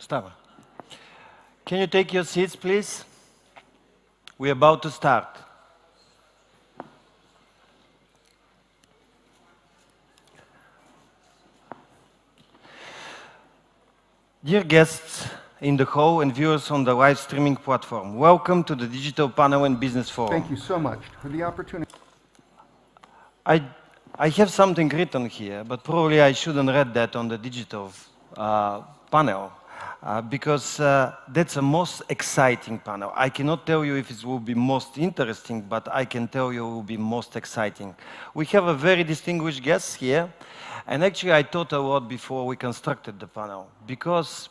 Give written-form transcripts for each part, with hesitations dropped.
Start. Can you take your seats, please? We're about to start. Dear guests in the hall and viewers on the live streaming platform, welcome to the Digital Panel and Business Forum. Thank you so much for the opportunity. I have something written here, but probably I shouldn't read that on the digital panel, because that's the most exciting panel. I cannot tell you if it will be most interesting, but I can tell you it will be most exciting. We have a very distinguished guest here, and actually I thought a lot before we constructed the panel, because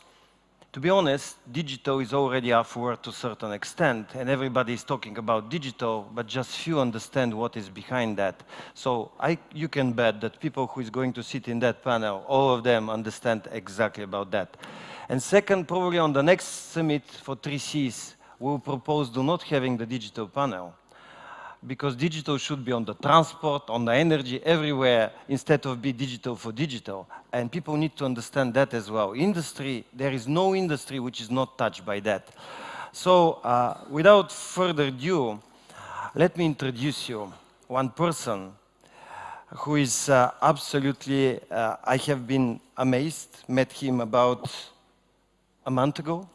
to be honest, digital is already off word to a certain extent, and everybody is talking about digital, but just few understand what is behind that. So you can bet that people who is going to sit in that panel, all of them understand exactly about that. And second, probably on the next summit for 3Cs, we'll propose do not having the digital panel, because digital should be on the transport, on the energy, everywhere, instead of be digital for digital. And people need to understand that as well. Industry, there is no industry which is not touched by that. So without further ado, let me introduce you one person who is absolutely, I have been amazed, met him about a month ago.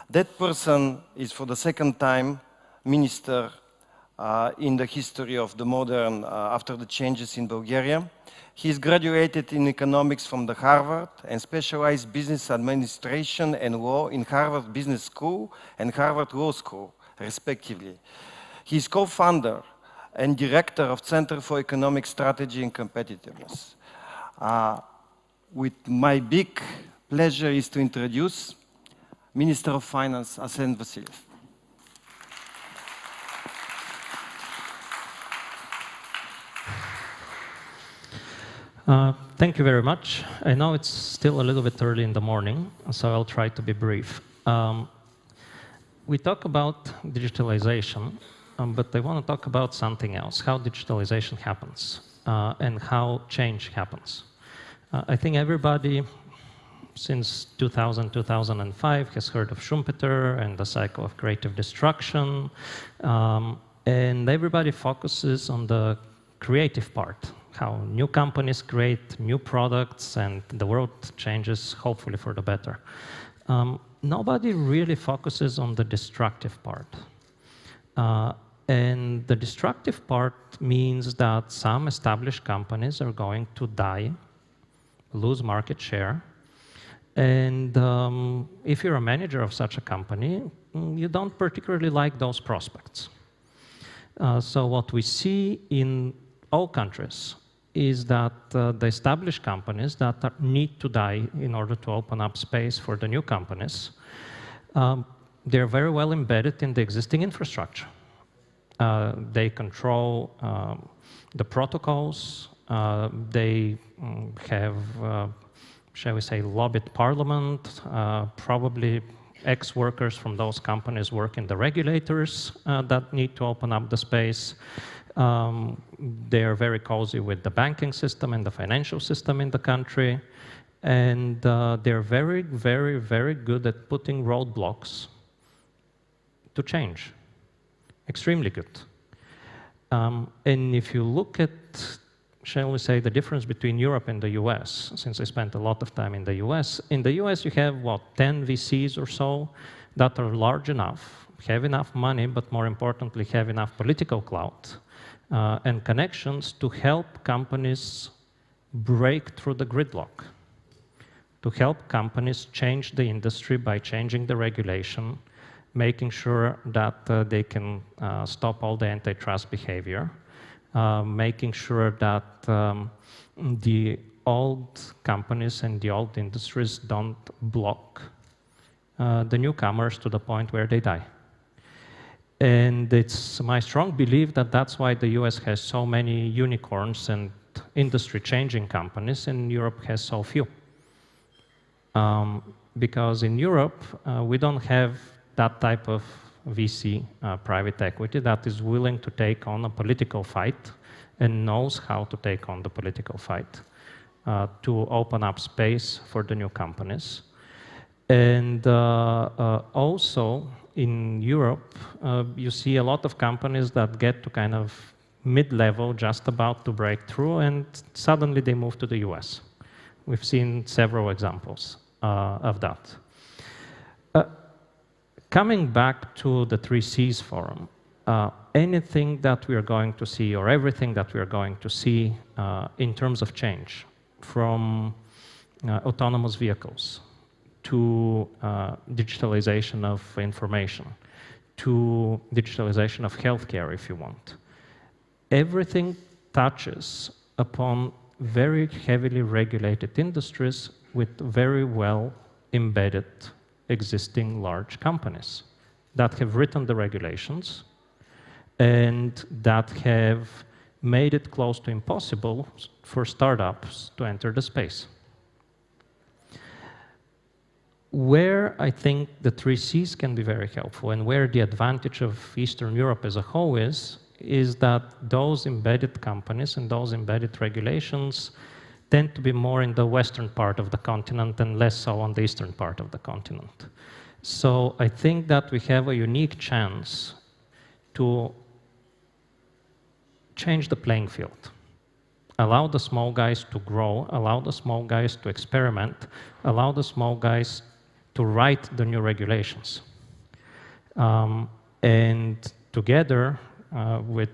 That person is for the second time minister in the history of the modern, after the changes in Bulgaria. He's graduated in economics from the Harvard and specialized business administration and law in Harvard Business School and Harvard Law School, respectively. He's co-founder and director of Center for Economic Strategy and Competitiveness. With my big pleasure is to introduce Minister of Finance, Arsen Vasiliev. Thank you very much. I know it's still a little bit early in the morning, so I'll try to be brief. We talk about digitalization, but I want to talk about something else, how digitalization happens and how change happens. I think everybody since 2000, 2005 has heard of Schumpeter and the cycle of creative destruction, and everybody focuses on the creative part, how new companies create new products and the world changes, hopefully for the better. Nobody really focuses on the destructive part. And the destructive part means that some established companies are going to die, lose market share, and if you're a manager of such a company, you don't particularly like those prospects. So what we see in all countries is that the established companies that need to die in order to open up space for the new companies, they're very well embedded in the existing infrastructure. They control the protocols, they have, shall we say, lobbied parliament, probably ex-workers from those companies work in the regulators that need to open up the space. They are very cozy with the banking system and the financial system in the country. And they're very, very, very good at putting roadblocks to change. Extremely good. And if you look at, shall we say, the difference between Europe and the US, since I spent a lot of time in the US you have, what, 10 VCs or so that are large enough, have enough money, but more importantly, have enough political clout and connections to help companies break through the gridlock, to help companies change the industry by changing the regulation, making sure that they can stop all the antitrust behavior, making sure that the old companies and the old industries don't block the newcomers to the point where they die. And it's my strong belief that that's why the US has so many unicorns and industry-changing companies, and Europe has so few. Because in Europe, we don't have that type of VC, private equity, that is willing to take on a political fight and knows how to take on the political fight to open up space for the new companies. And also in Europe, you see a lot of companies that get to kind of mid-level, just about to break through, and suddenly they move to the US. We've seen several examples of that. Coming back to the 3Cs forum, anything that we are going to see, or everything that we are going to see in terms of change, from autonomous vehicles to digitalization of information, to digitalization of healthcare, if you want. Everything touches upon very heavily regulated industries with very well embedded existing large companies that have written the regulations and that have made it close to impossible for startups to enter the space. Where I think the 3Cs can be very helpful, and where the advantage of Eastern Europe as a whole is that those embedded companies and those embedded regulations tend to be more in the western part of the continent and less so on the eastern part of the continent. So I think that we have a unique chance to change the playing field. Allow the small guys to grow, allow the small guys to experiment, allow the small guys to write the new regulations. And together with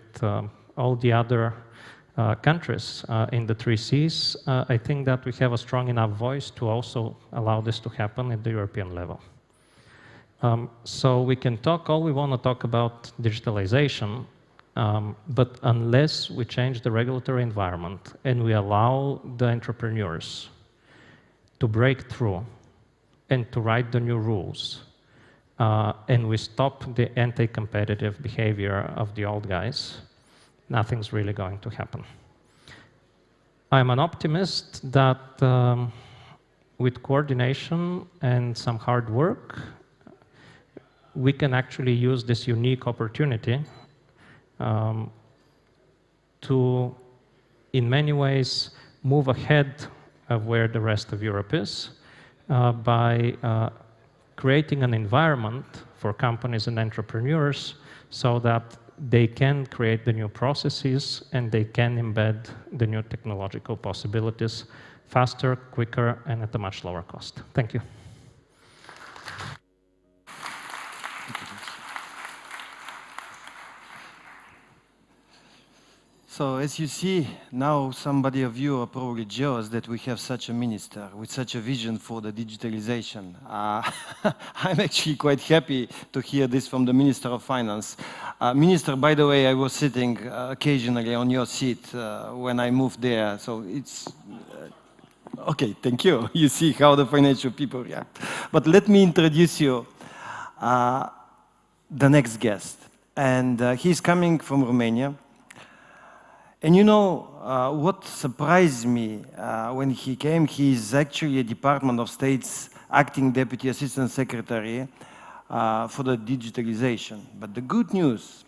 all the other countries in the 3Cs, I think that we have a strong enough voice to also allow this to happen at the European level. So we can talk all we want to talk about digitalization, but unless we change the regulatory environment and we allow the entrepreneurs to break through and to write the new rules, and we stop the anti-competitive behavior of the old guys, nothing's really going to happen. I'm an optimist that with coordination and some hard work, we can actually use this unique opportunity to, in many ways, move ahead of where the rest of Europe is by creating an environment for companies and entrepreneurs so that they can create the new processes and they can embed the new technological possibilities faster, quicker, and at a much lower cost. Thank you. So as you see, now somebody of you are probably jealous that we have such a minister with such a vision for the digitalization. I'm actually quite happy to hear this from the Minister of Finance. Minister, by the way, I was sitting occasionally on your seat when I moved there, so it's... okay, thank you. You see how the financial people react. But let me introduce you the next guest. And he's coming from Romania. And you know, what surprised me when he came, he is actually a Department of State's acting Deputy Assistant Secretary for the digitalization. But the good news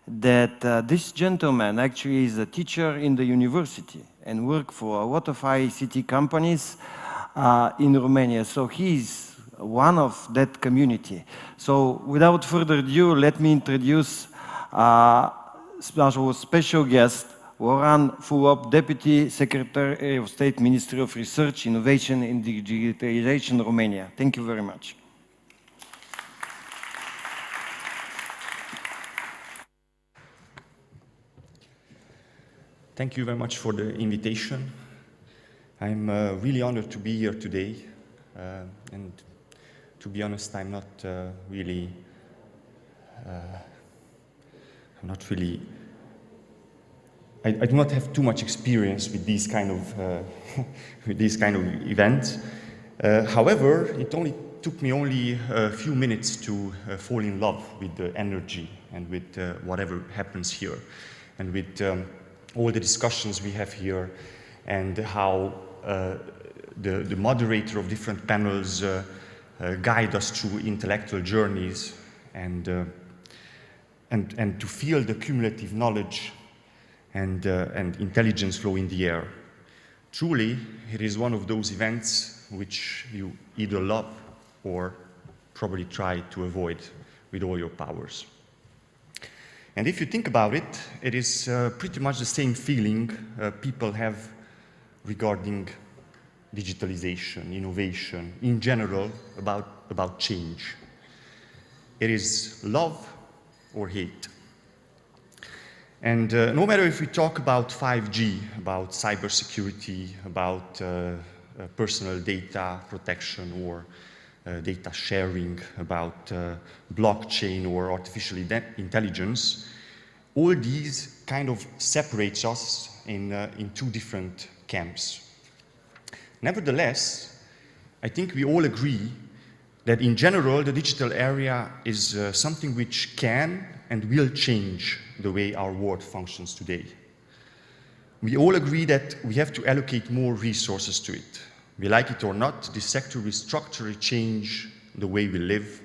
that this gentleman actually is a teacher in the university and work for a lot of ICT companies in Romania. So he's one of that community. So without further ado, let me introduce our special guest, Loran Fulop, Deputy Secretary of State, Ministry of Research, Innovation and Digitalization, Romania. Thank you very much. Thank you very much for the invitation. I'm really honored to be here today. And to be honest, I'm not really I do not have too much experience with these kind of events. However, it only took me a few minutes to fall in love with the energy and with whatever happens here, and with all the discussions we have here, and how the moderator of different panels guide us through intellectual journeys, and to feel the cumulative knowledge and intelligence flow in the air. Truly, it is one of those events which you either love or probably try to avoid with all your powers. And if you think about it, it is pretty much the same feeling people have regarding digitalization, innovation, in general, about change. It is love or hate. And no matter if we talk about 5G, about cybersecurity, about personal data protection or data sharing, about blockchain or artificial intelligence, all these kind of separates us in two different camps. Nevertheless, I think we all agree that in general, the digital area is something which can and will change the way our world functions today. We all agree that we have to allocate more resources to it. We like it or not, this sector will structurally change the way we live,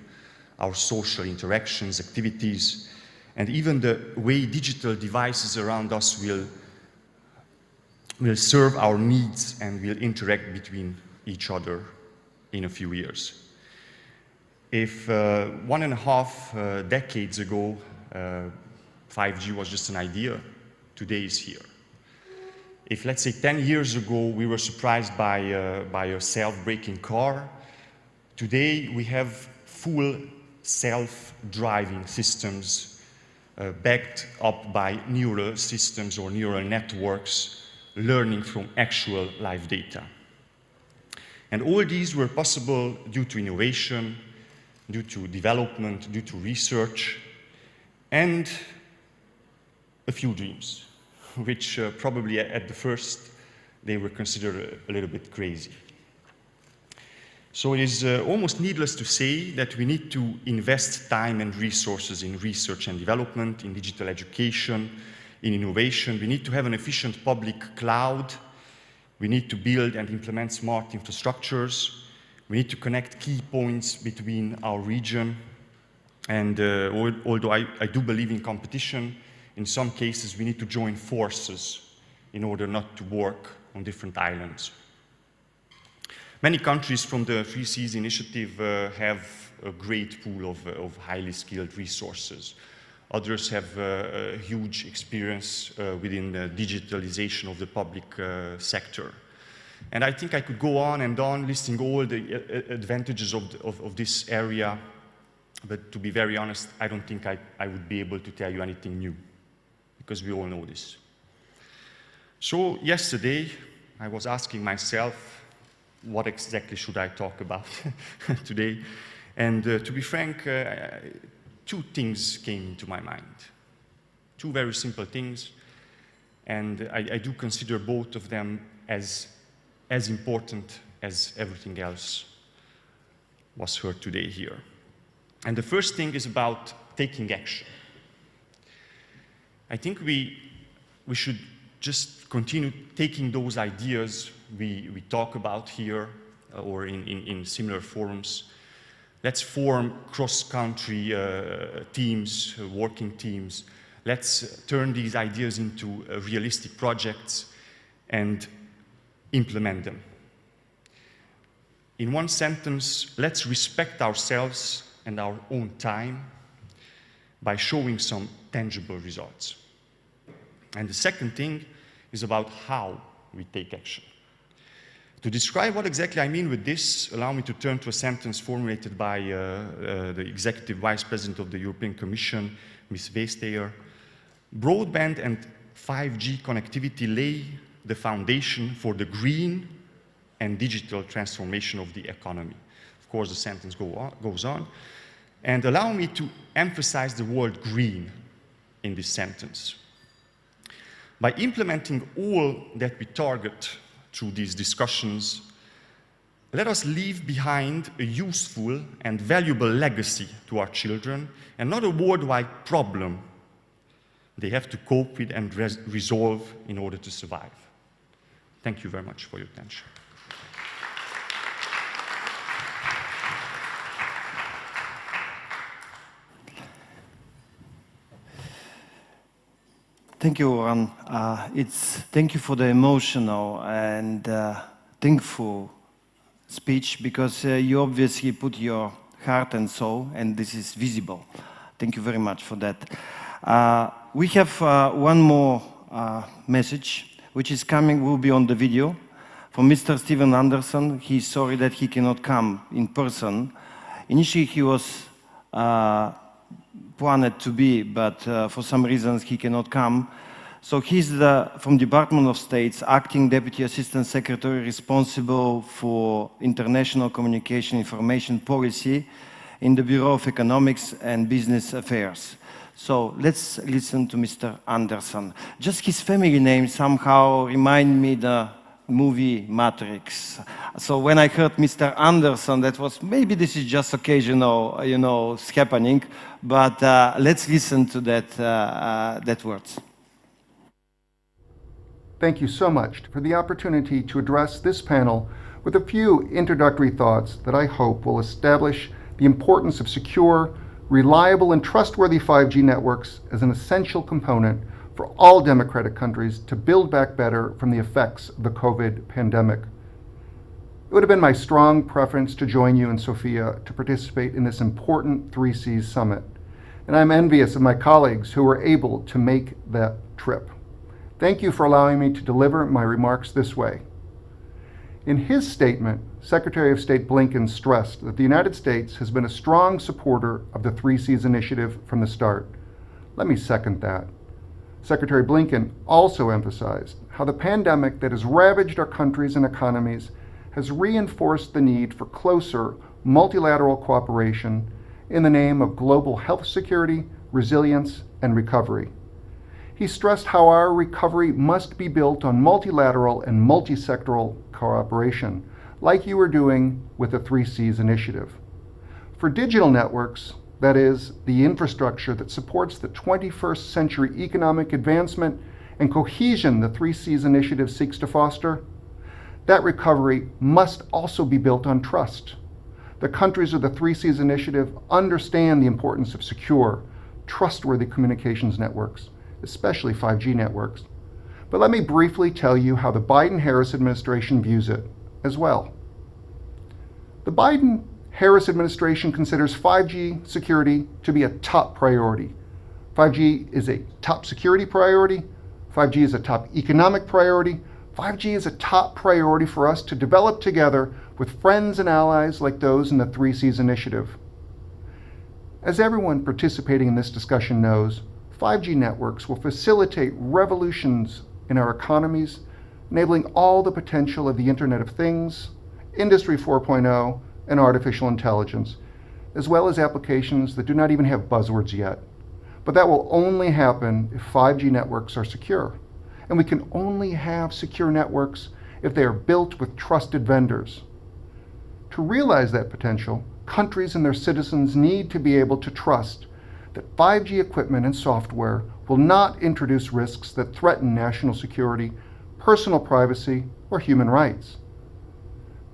our social interactions, activities, and even the way digital devices around us will serve our needs and will interact between each other in a few years. If 1.5 decades ago 5G was just an idea, today is here. If, let's say, 10 years ago we were surprised by a self-braking car, today we have full self-driving systems backed up by neural systems or neural networks learning from actual live data. And all these were possible due to innovation, due to development, due to research, and a few dreams, which probably at the first they were considered a little bit crazy. So it is almost needless to say that we need to invest time and resources in research and development, in digital education, in innovation. We need to have an efficient public cloud. We need to build and implement smart infrastructures. We need to connect key points between our region. And although I do believe in competition, in some cases we need to join forces in order not to work on different islands. Many countries from the Three Seas Initiative have a great pool of highly skilled resources. Others have a huge experience within the digitalization of the public sector. And I think I could go on and on listing all the advantages of this area, but to be very honest, I don't think I would be able to tell you anything new, because we all know this. So yesterday, I was asking myself, what exactly should I talk about today? And to be frank, two things came into my mind. Two very simple things, and I do consider both of them as important as everything else was heard today here. And the first thing is about taking action. I think we should just continue taking those ideas we talk about here or in similar forums. Let's form cross-country teams, working teams. Let's turn these ideas into realistic projects and implement them. In one sentence, let's respect ourselves and our own time by showing some tangible results. And the second thing is about how we take action. To describe what exactly I mean with this, allow me to turn to a sentence formulated by the Executive Vice President of the European Commission, Ms. Vestager. Broadband and 5G connectivity lay the foundation for the green and digital transformation of the economy. Of course, the sentence goes on. And allow me to emphasize the word green in this sentence. By implementing all that we target through these discussions, let us leave behind a useful and valuable legacy to our children, and not a worldwide problem they have to cope with and resolve in order to survive. Thank you very much for your attention. Thank you, Oran. Thank you for the emotional and thankful speech because you obviously put your heart and soul, and this is visible. Thank you very much for that. We have one more message, which is coming, will be on the video, from Mr. Steven Anderson. He's sorry that he cannot come in person. Initially, he was planned to be, but for some reasons he cannot come. So he's from Department of State's Acting Deputy Assistant Secretary responsible for International Communication Information Policy in the Bureau of Economics and Business Affairs. So let's listen to Mr. Anderson. Just his family name somehow remind me the movie Matrix. So when I heard Mr. Anderson, that was, maybe this is just occasional, happening, but let's listen to that words. Thank you so much for the opportunity to address this panel with a few introductory thoughts that I hope will establish the importance of secure, reliable, and trustworthy 5G networks as an essential component for all democratic countries to build back better from the effects of the COVID pandemic. It would have been my strong preference to join you in Sofia to participate in this important 3Cs summit, and I'm envious of my colleagues who were able to make that trip. Thank you for allowing me to deliver my remarks this way. In his statement, Secretary of State Blinken stressed that the United States has been a strong supporter of the 3Cs initiative from the start. Let me second that. Secretary Blinken also emphasized how the pandemic that has ravaged our countries and economies has reinforced the need for closer multilateral cooperation in the name of global health security, resilience, and recovery. He stressed how our recovery must be built on multilateral and multi-sectoral cooperation, like you are doing with the 3Cs initiative. For digital networks, that is, the infrastructure that supports the 21st century economic advancement and cohesion the 3Cs initiative seeks to foster, that recovery must also be built on trust. The countries of the 3Cs initiative understand the importance of secure, trustworthy communications networks, especially 5G networks. But let me briefly tell you how the Biden-Harris administration views it as well. The Biden-Harris administration considers 5G security to be a top priority. 5G is a top security priority. 5G is a top economic priority. 5G is a top priority for us to develop together with friends and allies like those in the 3Cs initiative. As everyone participating in this discussion knows, 5G networks will facilitate revolutions in our economies, enabling all the potential of the Internet of Things, Industry 4.0, and artificial intelligence, as well as applications that do not even have buzzwords yet. But that will only happen if 5G networks are secure. And we can only have secure networks if they are built with trusted vendors. To realize that potential, countries and their citizens need to be able to trust that 5G equipment and software will not introduce risks that threaten national security, personal privacy, or human rights.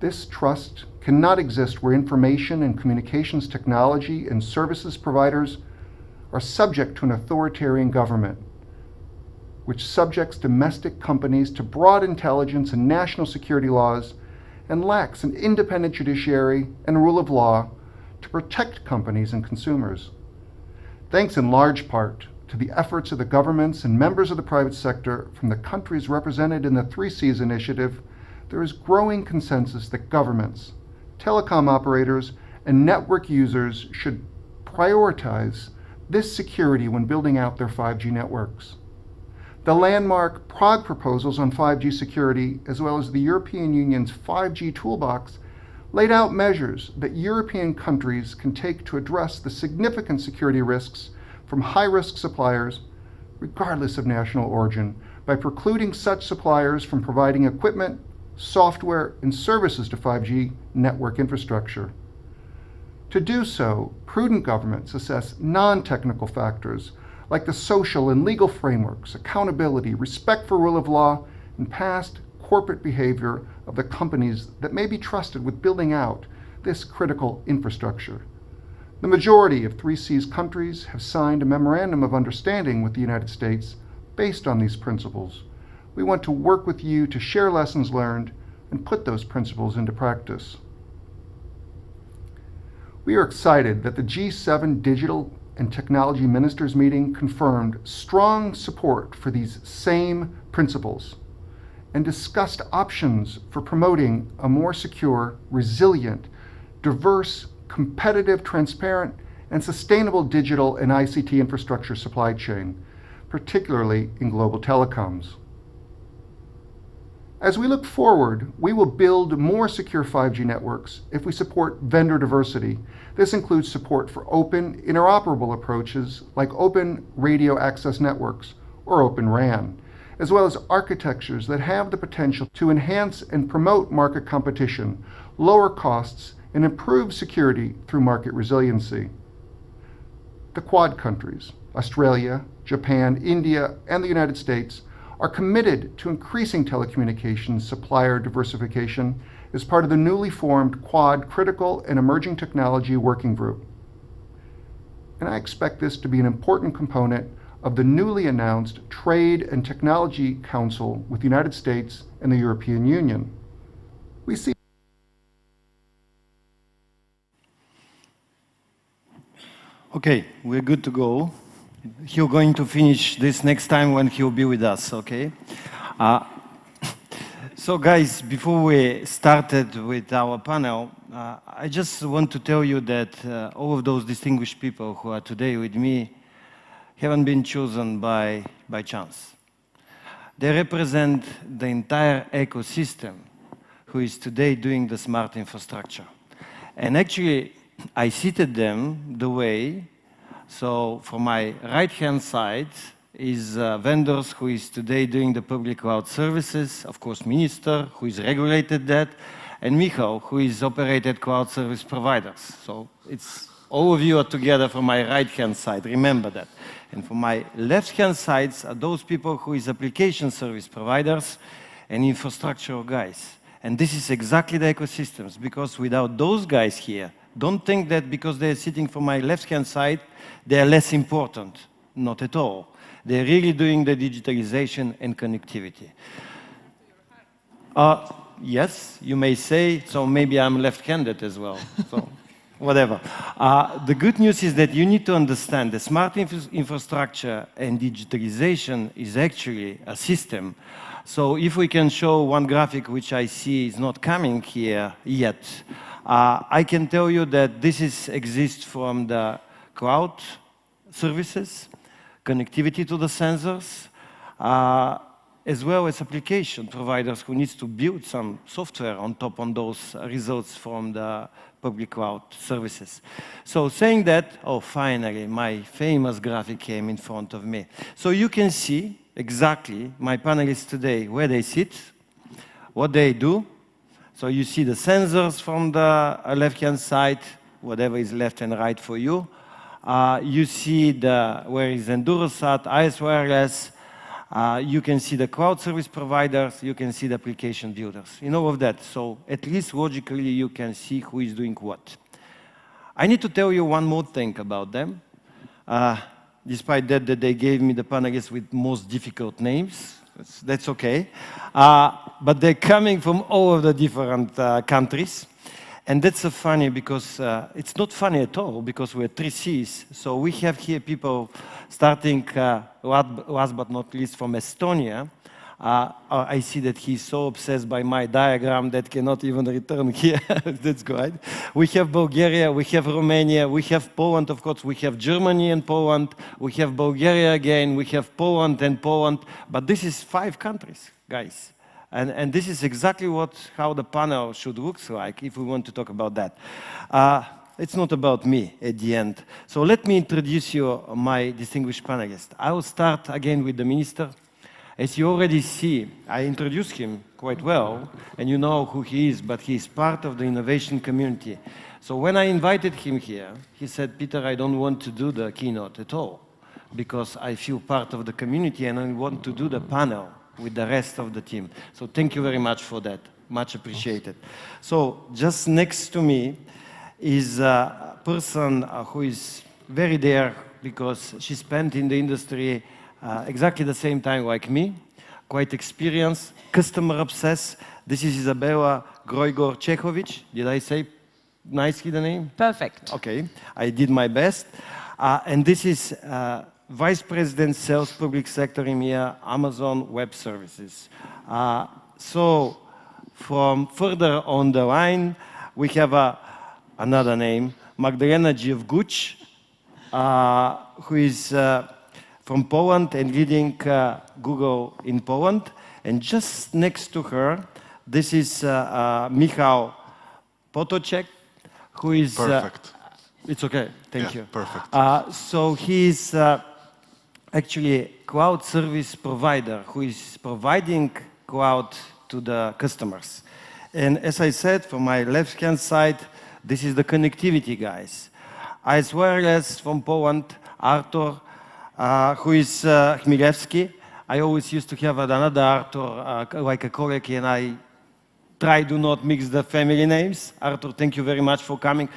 This trust cannot exist where information and communications technology and services providers are subject to an authoritarian government, which subjects domestic companies to broad intelligence and national security laws and lacks an independent judiciary and rule of law to protect companies and consumers. Thanks in large part to the efforts of the governments and members of the private sector from the countries represented in the 3Cs initiative, there is growing consensus that governments, telecom operators, and network users should prioritize this security when building out their 5G networks. The landmark Prague proposals on 5G security, as well as the European Union's 5G toolbox, laid out measures that European countries can take to address the significant security risks from high-risk suppliers, regardless of national origin, by precluding such suppliers from providing equipment, software, and services to 5G network infrastructure. To do so, prudent governments assess non-technical factors like the social and legal frameworks, accountability, respect for rule of law, and past corporate behavior of the companies that may be trusted with building out this critical infrastructure. The majority of 3Cs countries have signed a memorandum of understanding with the United States based on these principles. We want to work with you to share lessons learned and put those principles into practice. We are excited that the G7 Digital and Technology Ministers meeting confirmed strong support for these same principles and discussed options for promoting a more secure, resilient, diverse, competitive, transparent, and sustainable digital and ICT infrastructure supply chain, particularly in global telecoms. As we look forward, we will build more secure 5G networks if we support vendor diversity. This includes support for open, interoperable approaches like open radio access networks or Open RAN, as well as architectures that have the potential to enhance and promote market competition, lower costs, and improve security through market resiliency. The Quad countries, Australia, Japan, India, and the United States, are committed to increasing telecommunications supplier diversification as part of the newly formed Quad Critical and Emerging Technology Working Group. And I expect this to be an important component of the newly announced Trade and Technology Council with the United States and the European Union. We see Okay, we're good to go. He's going to finish this next time when he'll be with us, okay? So guys, before we started with our panel, I just want to tell you that all of those distinguished people who are today with me haven't been chosen by chance. They represent the entire ecosystem who is today doing the smart infrastructure. And actually, I seated them the way, so for my right-hand side is vendors who is today doing the public cloud services, of course, Minister, who is regulated that, and Michal, who is operated cloud service providers. So it's all of you are together from my right-hand side, remember that. And for my left-hand sides are those people who is application service providers and infrastructure guys. And this is exactly the ecosystems, because without those guys here, don't think that because they're sitting from my left-hand side, they are less important. Not at all. They're really doing the digitalization and connectivity. Yes, you may say, so maybe I'm left-handed as well. So, whatever. The good news is that you need to understand the smart infrastructure and digitalization is actually a system. So if we can show one graphic, which I see is not coming here yet, I can tell you that this exists from the cloud services, connectivity to the sensors, as well as application providers who needs to build some software on top on those results from the public cloud services. So saying that, oh, finally, my famous graphic came in front of me. So you can see exactly my panelists today, where they sit, what they do. So you see the sensors from the left-hand side, whatever is left and right for you. You see where is Endurosat, IS Wireless. You can see the cloud service providers. You can see the application builders. You know of that. So at least logically, you can see who is doing what. I need to tell you one more thing about them. Despite that they gave me the panelists with most difficult names. That's okay. But they're coming from all of the different countries. And that's so funny because it's not funny at all because we're 3 Cs. So we have here people starting, last but not least, from Estonia. I see that he's so obsessed by my diagram that cannot even return here. That's good. We have Bulgaria, we have Romania, we have Poland, of course, we have Germany and Poland, we have Bulgaria again, we have Poland and Poland, but this is 5 countries, guys. And this is exactly how the panel should look like if we want to talk about that. It's not about me at the end. So let me introduce you my distinguished panelists. I will start again with the minister. As you already see, I introduced him quite well, and you know who he is, but he is part of the innovation community. So when I invited him here, he said, Peter, I don't want to do the keynote at all, because I feel part of the community and I want to do the panel with the rest of the team. So thank you very much for that, much appreciated. So just next to me is a person who is very there because she spent in the industry exactly the same time like me, quite experienced, customer obsessed. This is Isabella Grojgor-Cechovic. Did I say nicely the name? Perfect. Okay, I did my best. And this is Vice President Sales Public Sector EMEA, Amazon Web Services. So from further on the line, we have another name, Magdalena Dziewguć, who is from Poland and leading Google in Poland. And just next to her, this is Michał Potocek, who is... Perfect. It's okay, thank Yeah, you. perfect. So he's actually a cloud service provider who is providing cloud to the customers. And as I said, from my left-hand side, this is the connectivity guys. As well as from Poland, Artur, who is Chmielewski. I always used to have another Artur, like a colleague, and I try to not mix the family names. Artur, thank you very much for coming.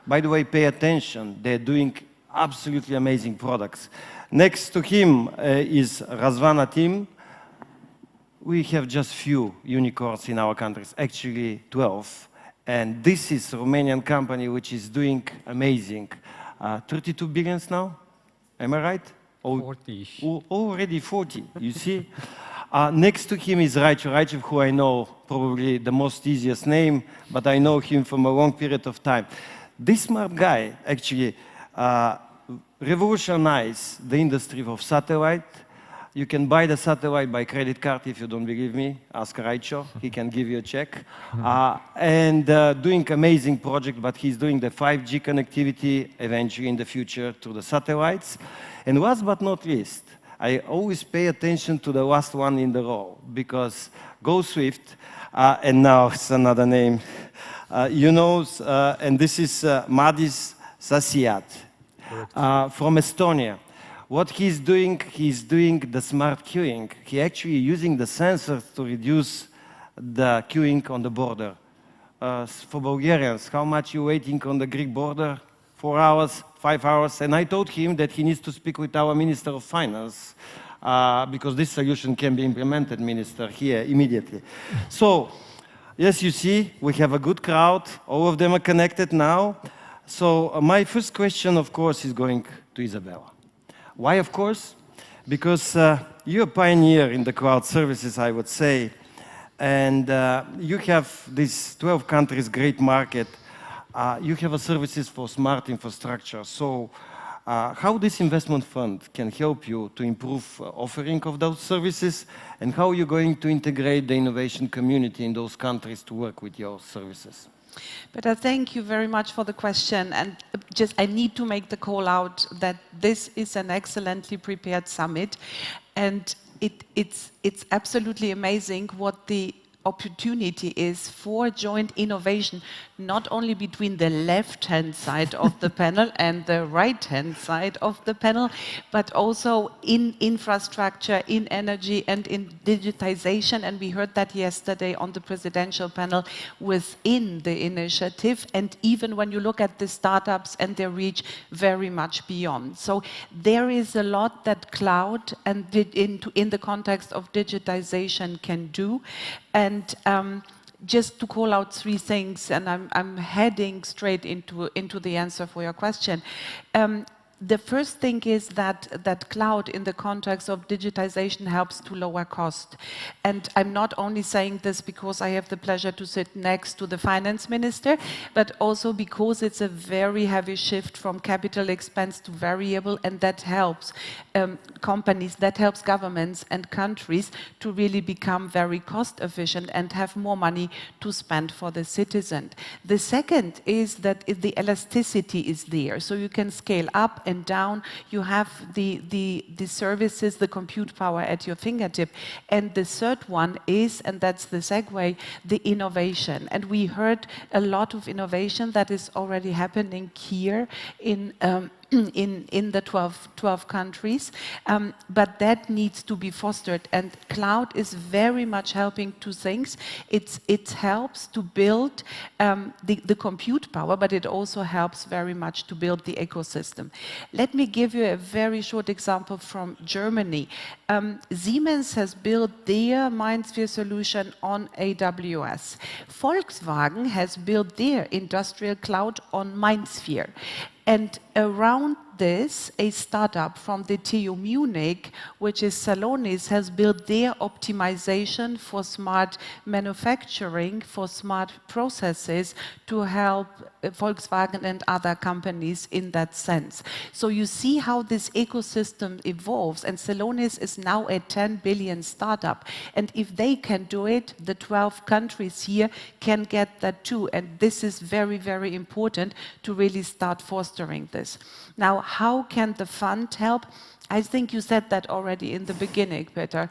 By the way, pay attention. They're doing absolutely amazing products. Next to him is Razvana team. We have just few unicorns in our countries, actually 12. And this is a Romanian company which is doing amazing. 32 billions now, am I right? 40-ish. Already 40, you see? Next to him is Raichu, who I know probably the most easiest name, but I know him from a long period of time. This smart guy actually revolutionized the industry of satellite. You can buy the satellite by credit card if you don't believe me. Ask Raicho, he can give you a check. And doing amazing project, but he's doing the 5G connectivity eventually in the future to the satellites. And last but not least, I always pay attention to the last one in the row because Go Swift, and now it's another name, you know, and this is Madis Sasiat from Estonia. What he's doing the smart queuing. He actually using the sensors to reduce the queuing on the border. For Bulgarians, how much you waiting on the Greek border? 4 hours, 5 hours, and I told him that he needs to speak with our Minister of Finance because this solution can be implemented, Minister, here immediately. So, yes, you see, we have a good crowd. All of them are connected now. So my first question, of course, is going to Isabella. Why, of course? Because you're a pioneer in the cloud services, I would say, and you have these 12 countries, great market. You have a services for smart infrastructure. So how this investment fund can help you to improve offering of those services, and how you're going to integrate the innovation community in those countries to work with your services? But thank you very much for the question. And just I need to make the call out that this is an excellently prepared summit. And it's absolutely amazing what the opportunity is for joint innovation, not only between the left-hand side of the panel and the right-hand side of the panel, but also in infrastructure, in energy, and in digitization. And we heard that yesterday on the presidential panel within the initiative. And even when you look at the startups and their reach, very much beyond. So there is a lot that cloud and in the context of digitization can do. And just to call out 3 things, and I'm heading straight into the answer for your question. The first thing is that cloud in the context of digitization helps to lower cost. And I'm not only saying this because I have the pleasure to sit next to the finance minister, but also because it's a very heavy shift from capital expense to variable, and that helps companies, that helps governments and countries to really become very cost efficient and have more money to spend for the citizen. The second is that the elasticity is there, so you can scale up and down. You have the services, the compute power at your fingertip. And the third one is, and that's the segue, the innovation. And we heard a lot of innovation that is already happening here in in the 12 countries, but that needs to be fostered. And cloud is very much helping two things. It helps to build the compute power, but it also helps very much to build the ecosystem. Let me give you a very short example from Germany. Siemens has built their MindSphere solution on AWS. Volkswagen has built their industrial cloud on MindSphere. And around this, a startup from the TU Munich, which is Salonis, has built their optimization for smart manufacturing, for smart processes, to help Volkswagen and other companies in that sense. So you see how this ecosystem evolves, and Salonis is now a 10 billion startup. And if they can do it, the 12 countries here can get that too. And this is very, very important to really start fostering this. Now, how can the fund help? I think you said that already in the beginning, Peter.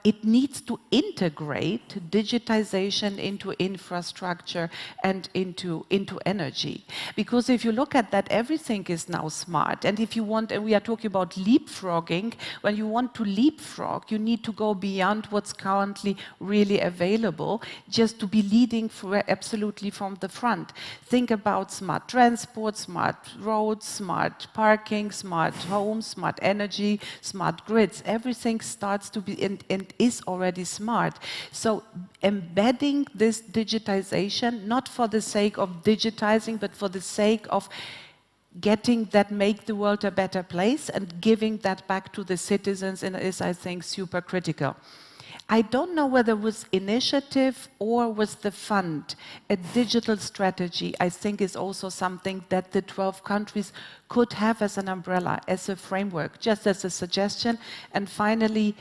It needs to integrate digitization into infrastructure and into energy. Because if you look at that, everything is now smart. And if you want, and we are talking about leapfrogging, when you want to leapfrog, you need to go beyond what's currently really available, just to be leading absolutely from the front. Think about smart transport, smart roads, smart parking, smart homes, smart energy, smart grids. Everything starts to be and is already smart. So embedding this digitization, not for the sake of digitizing, but for the sake of getting that make the world a better place and giving that back to the citizens is, I think, super critical. I don't know whether it was initiative or was the fund. A digital strategy, I think, is also something that the 12 countries could have as an umbrella, as a framework, just as a suggestion. And finally,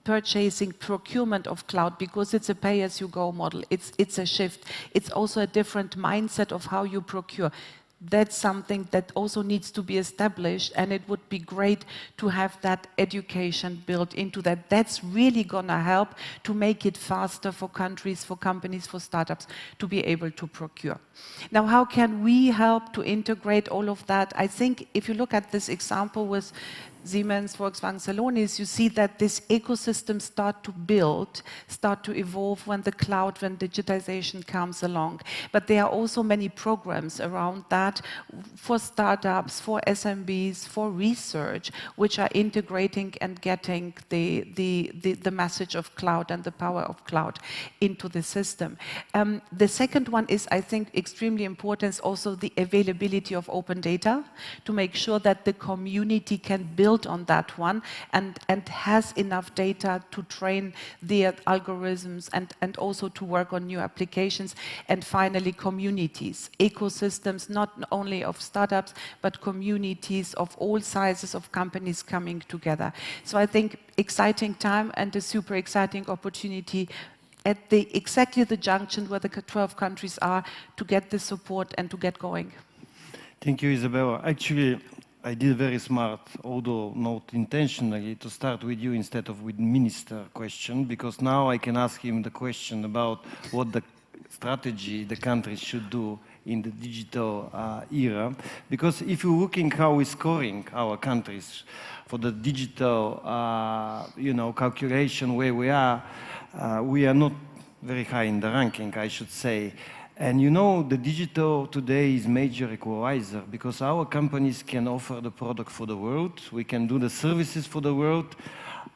purchasing, procurement of cloud, because it's a pay-as-you-go model. It's a shift. It's also a different mindset of how you procure. That's something that also needs to be established, and it would be great to have that education built into that. That's really going to help to make it faster for countries, for companies, for startups to be able to procure. Now, how can we help to integrate all of that? I think if you look at this example with Siemens, Volkswagen, Salonis, you see that this ecosystem start to build, start to evolve when the cloud, when digitization comes along. But there are also many programs around that for startups, for SMBs, for research, which are integrating and getting the message of cloud and the power of cloud into the system. The second one is, I think, extremely important, is also the availability of open data to make sure that the community can build on that one and has enough data to train their algorithms and also to work on new applications. And finally, communities, ecosystems, not only of startups, but communities of all sizes of companies coming together. So I think exciting time and a super exciting opportunity at exactly the junction where the 12 countries are to get the support and to get going. Thank you, Isabella. Actually, I did very smart, although not intentionally, to start with you instead of with minister question, because now I can ask him the question about what the strategy the countries should do in the digital era. Because if you're looking how we're scoring our countries for the digital, calculation where we are not very high in the ranking, I should say. And you know, the digital today is major equalizer because our companies can offer the product for the world, we can do the services for the world,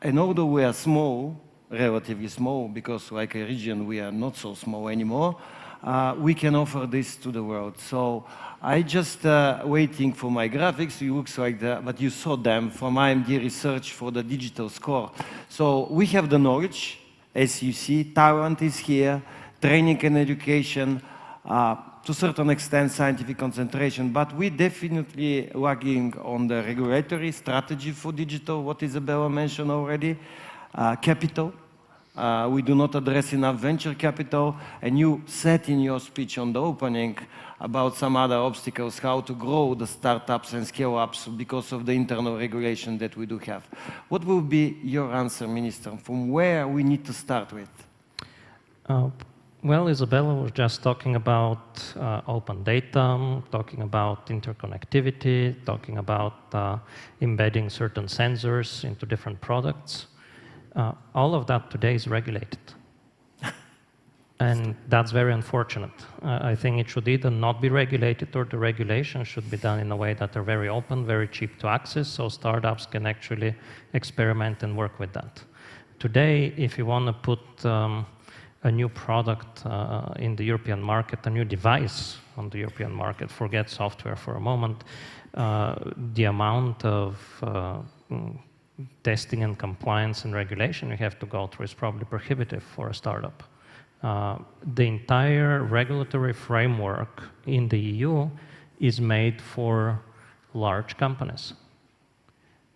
and although we are small, relatively small, because like a region we are not so small anymore, we can offer this to the world. So I just waiting for my graphics, it looks like that, but you saw them from IMD research for the digital score. So we have the knowledge, as you see, talent is here, training and education, to a certain extent scientific concentration, but we definitely lagging on the regulatory strategy for digital, what Isabella mentioned already, capital. We do not address enough venture capital, and you said in your speech on the opening about some other obstacles, how to grow the startups and scale-ups because of the internal regulation that we do have. What will be your answer, Minister, from where we need to start with? Well, Isabella was just talking about open data, talking about interconnectivity, talking about embedding certain sensors into different products. All of that today is regulated. And that's very unfortunate. I think it should either not be regulated or the regulation should be done in a way that are very open, very cheap to access, so startups can actually experiment and work with that. Today, if you want to put a new product in the European market, a new device on the European market, forget software for a moment, the amount of testing and compliance and regulation you have to go through is probably prohibitive for a startup. The entire regulatory framework in the EU is made for large companies.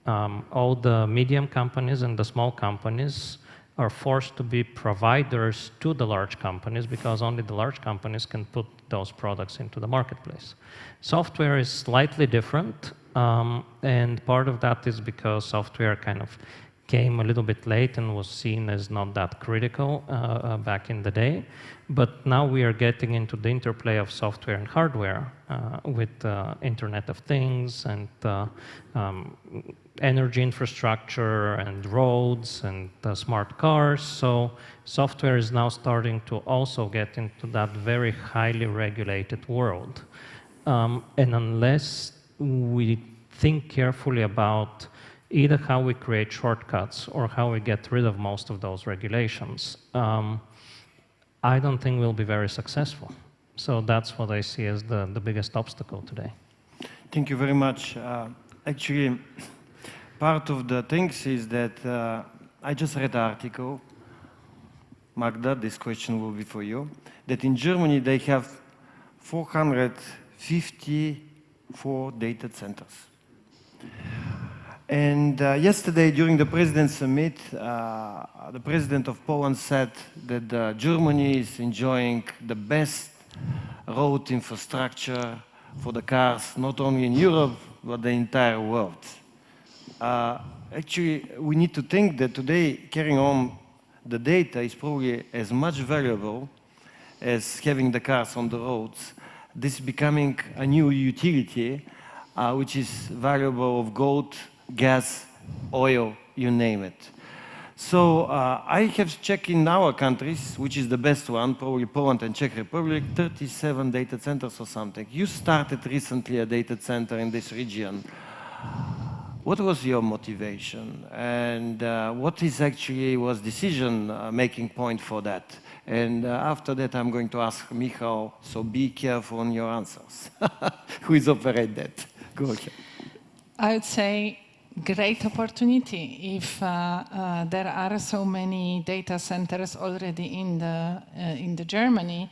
All the medium companies and the small companies are forced to be providers to the large companies because only the large companies can put those products into the marketplace. Software is slightly different, and part of that is because software kind of came a little bit late and was seen as not that critical back in the day. But now we are getting into the interplay of software and hardware with Internet of Things and energy infrastructure and roads and smart cars. So software is now starting to also get into that very highly regulated world. And unless we think carefully about either how we create shortcuts or how we get rid of most of those regulations, I don't think we'll be very successful. So that's what I see as the biggest obstacle today. Thank you very much. Actually, part of the things is that I just read an article, Magda, this question will be for you, that in Germany they have 454 data centers. And yesterday, during the President's Summit, the President of Poland said that Germany is enjoying the best road infrastructure for the cars, not only in Europe, but the entire world. Actually, we need to think that today, carrying on the data is probably as much valuable as having the cars on the roads. This is becoming a new utility, which is valuable of gold, gas, oil, you name it. So I have checked in our countries, which is the best one, probably Poland and Czech Republic, 37 data centers or something. You started recently a data center in this region. What was your motivation? And what is actually was decision-making point for that? And after that, I'm going to ask Michał, so be careful on your answers. Who is operating that? Go ahead. I would say great opportunity if there are so many data centers already in the Germany.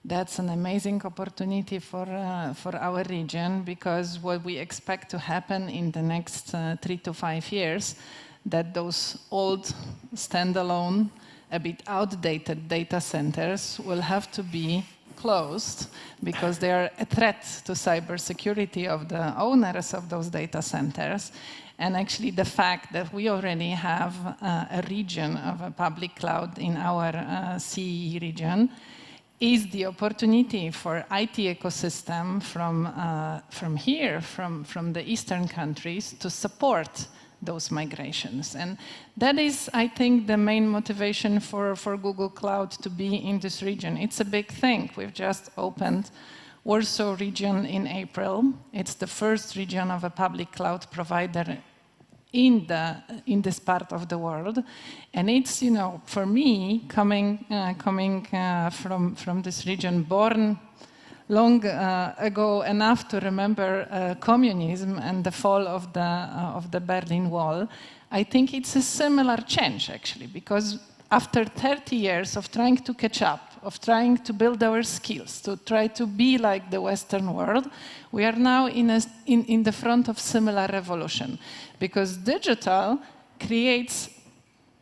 That's an amazing opportunity for our region, because what we expect to happen in the next 3 to 5 years, that those old standalone, a bit outdated data centers will have to be closed because they are a threat to cybersecurity of the owners of those data centers. And actually the fact that we already have a region of a public cloud in our CEE region is the opportunity for IT ecosystem from here, from the Eastern countries, to support those migrations. And that is, I think, the main motivation for Google Cloud to be in this region. It's a big thing. We've just opened Warsaw region in April. It's the first region of a public cloud provider in this part of the world. And it's, you know, for me, coming from this region, born long ago enough to remember communism and the fall of the Berlin Wall, I think it's a similar change, actually, because after 30 years of trying to catch up, of trying to build our skills, to try to be like the Western world, we are now in the front of similar revolution, because digital creates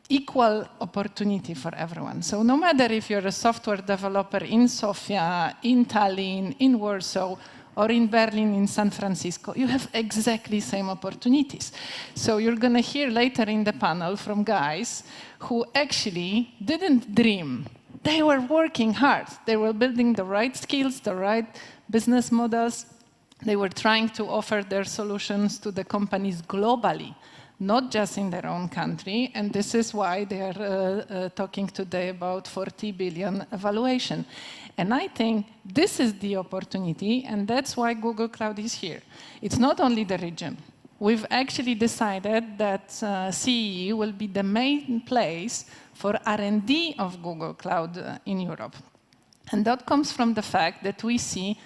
equal opportunity for everyone. So no matter if you're a software developer in Sofia, in Tallinn, in Warsaw, or in Berlin, in San Francisco, you have exactly same opportunities. So you're going to hear later in the panel from guys who actually didn't dream they were working hard. They were building the right skills, the right business models. They were trying to offer their solutions to the companies globally, not just in their own country. And this is why they are talking today about 40 billion valuation. And I think this is the opportunity, and that's why Google Cloud is here. It's not only the region. We've actually decided that CEE will be the main place for R&D of Google Cloud in Europe. And that comes from the fact that we see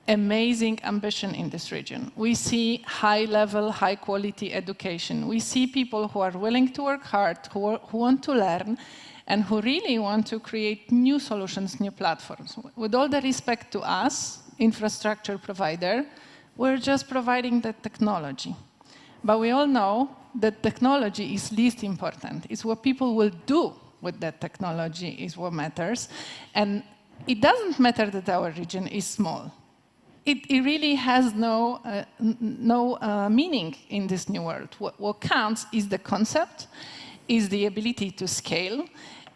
amazing ambition in this region. We see high-level, high-quality education. We see people who are willing to work hard, who want to learn, and who really want to create new solutions, new platforms. With all the respect to us, infrastructure provider, we're just providing the technology. But we all know that technology is least important. It's what people will do with that technology is what matters. And it doesn't matter that our region is small. It really has no meaning in this new world. What counts is the concept, is the ability to scale.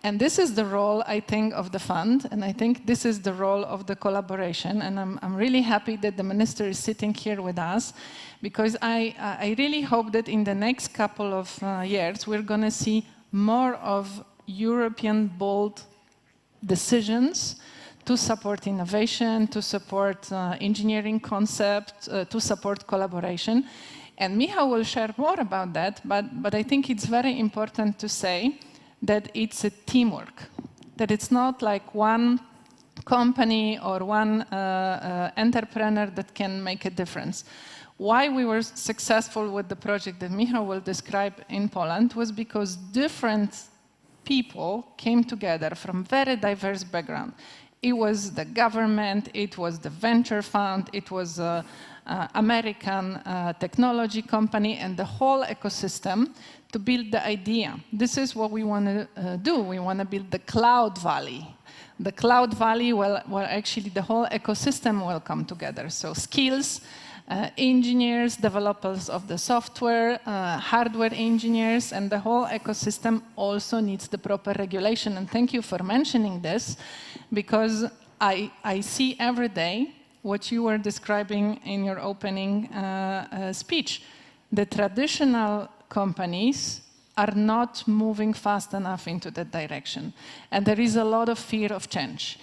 And this is the role, I think, of the fund. And I think this is the role of the collaboration. And I'm really happy that the minister is sitting here with us, because I really hope that in the next couple of years, we're going to see more of European bold decisions to support innovation, to support engineering concept, to support collaboration. And Michał will share more about that, but I think it's very important to say that it's a teamwork, that it's not like one company or one entrepreneur that can make a difference. Why we were successful with the project that Michał will describe in Poland was because different people came together from very diverse backgrounds. It was the government, it was the venture fund, it was an American technology company, and the whole ecosystem to build the idea. This is what we want to do. We want to build the cloud valley. The cloud valley, where actually the whole ecosystem will come together. So skills, engineers, developers of the software, hardware engineers, and the whole ecosystem also needs the proper regulation. And thank you for mentioning this, because I see every day what you were describing in your opening speech. The traditional companies are not moving fast enough into that direction. And there is a lot of fear of change.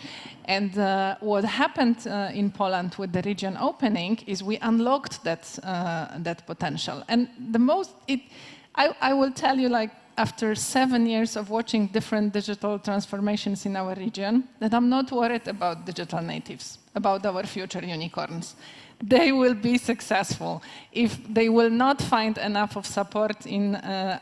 And what happened in Poland with the region opening is we unlocked that potential. And I will tell you, like, after 7 years of watching different digital transformations in our region, that I'm not worried about digital natives, about our future unicorns. They will be successful. If they will not find enough of support in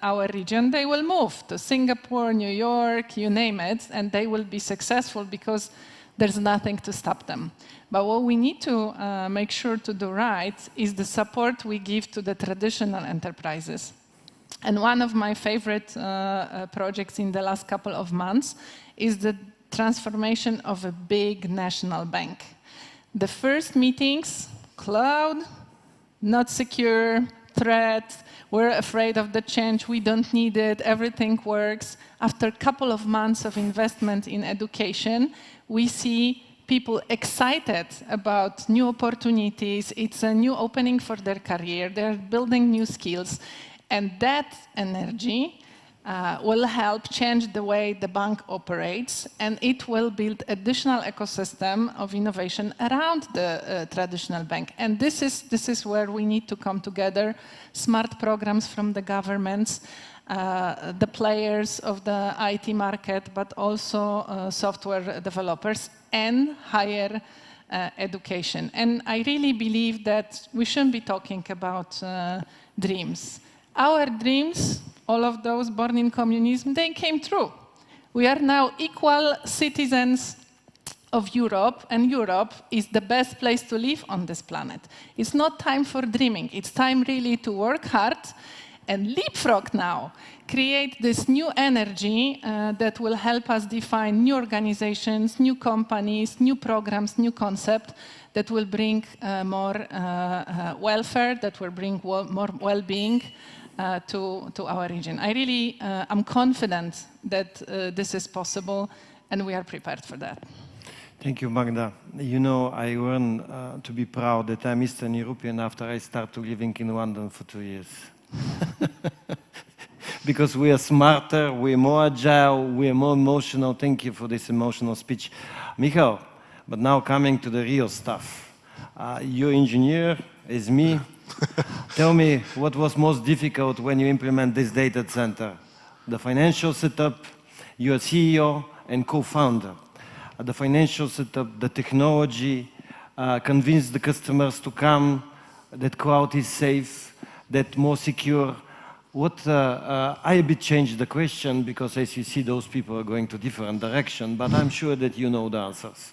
our region, they will move to Singapore, New York, you name it, and they will be successful because there's nothing to stop them. But what we need to make sure to do right is the support we give to the traditional enterprises. And one of my favorite projects in the last couple of months is the transformation of a big national bank. The first meetings, cloud, not secure, threat, we're afraid of the change, we don't need it, everything works. After a couple of months of investment in education, we see people excited about new opportunities. It's a new opening for their career. They're building new skills. And that energy will help change the way the bank operates, and it will build additional ecosystem of innovation around the traditional bank. And this is where we need to come together, smart programs from the governments, the players of the IT market, but also software developers and higher education. And I really believe that we shouldn't be talking about dreams. Our dreams, all of those born in communism, they came true. We are now equal citizens of Europe, and Europe is the best place to live on this planet. It's not time for dreaming. It's time really to work hard and leapfrog now, create this new energy that will help us define new organizations, new companies, new programs, new concepts that will bring more welfare, that will bring more well-being to our region. I really am confident that this is possible, and we are prepared for that. Thank you, Magda. You know, I learned to be proud that I'm Eastern European after I started living in London for 2 years. Because we are smarter, we're more agile, we're more emotional. Thank you for this emotional speech. Michal, but now coming to the real stuff. You're engineer, as me. Tell me, what was most difficult when you implement this data center? The financial setup, you're CEO and co-founder. The financial setup, the technology, convince the customers to come, that cloud is safe, that more secure. What I a bit changed the question because as you see, those people are going to different direction, but I'm sure that you know the answers.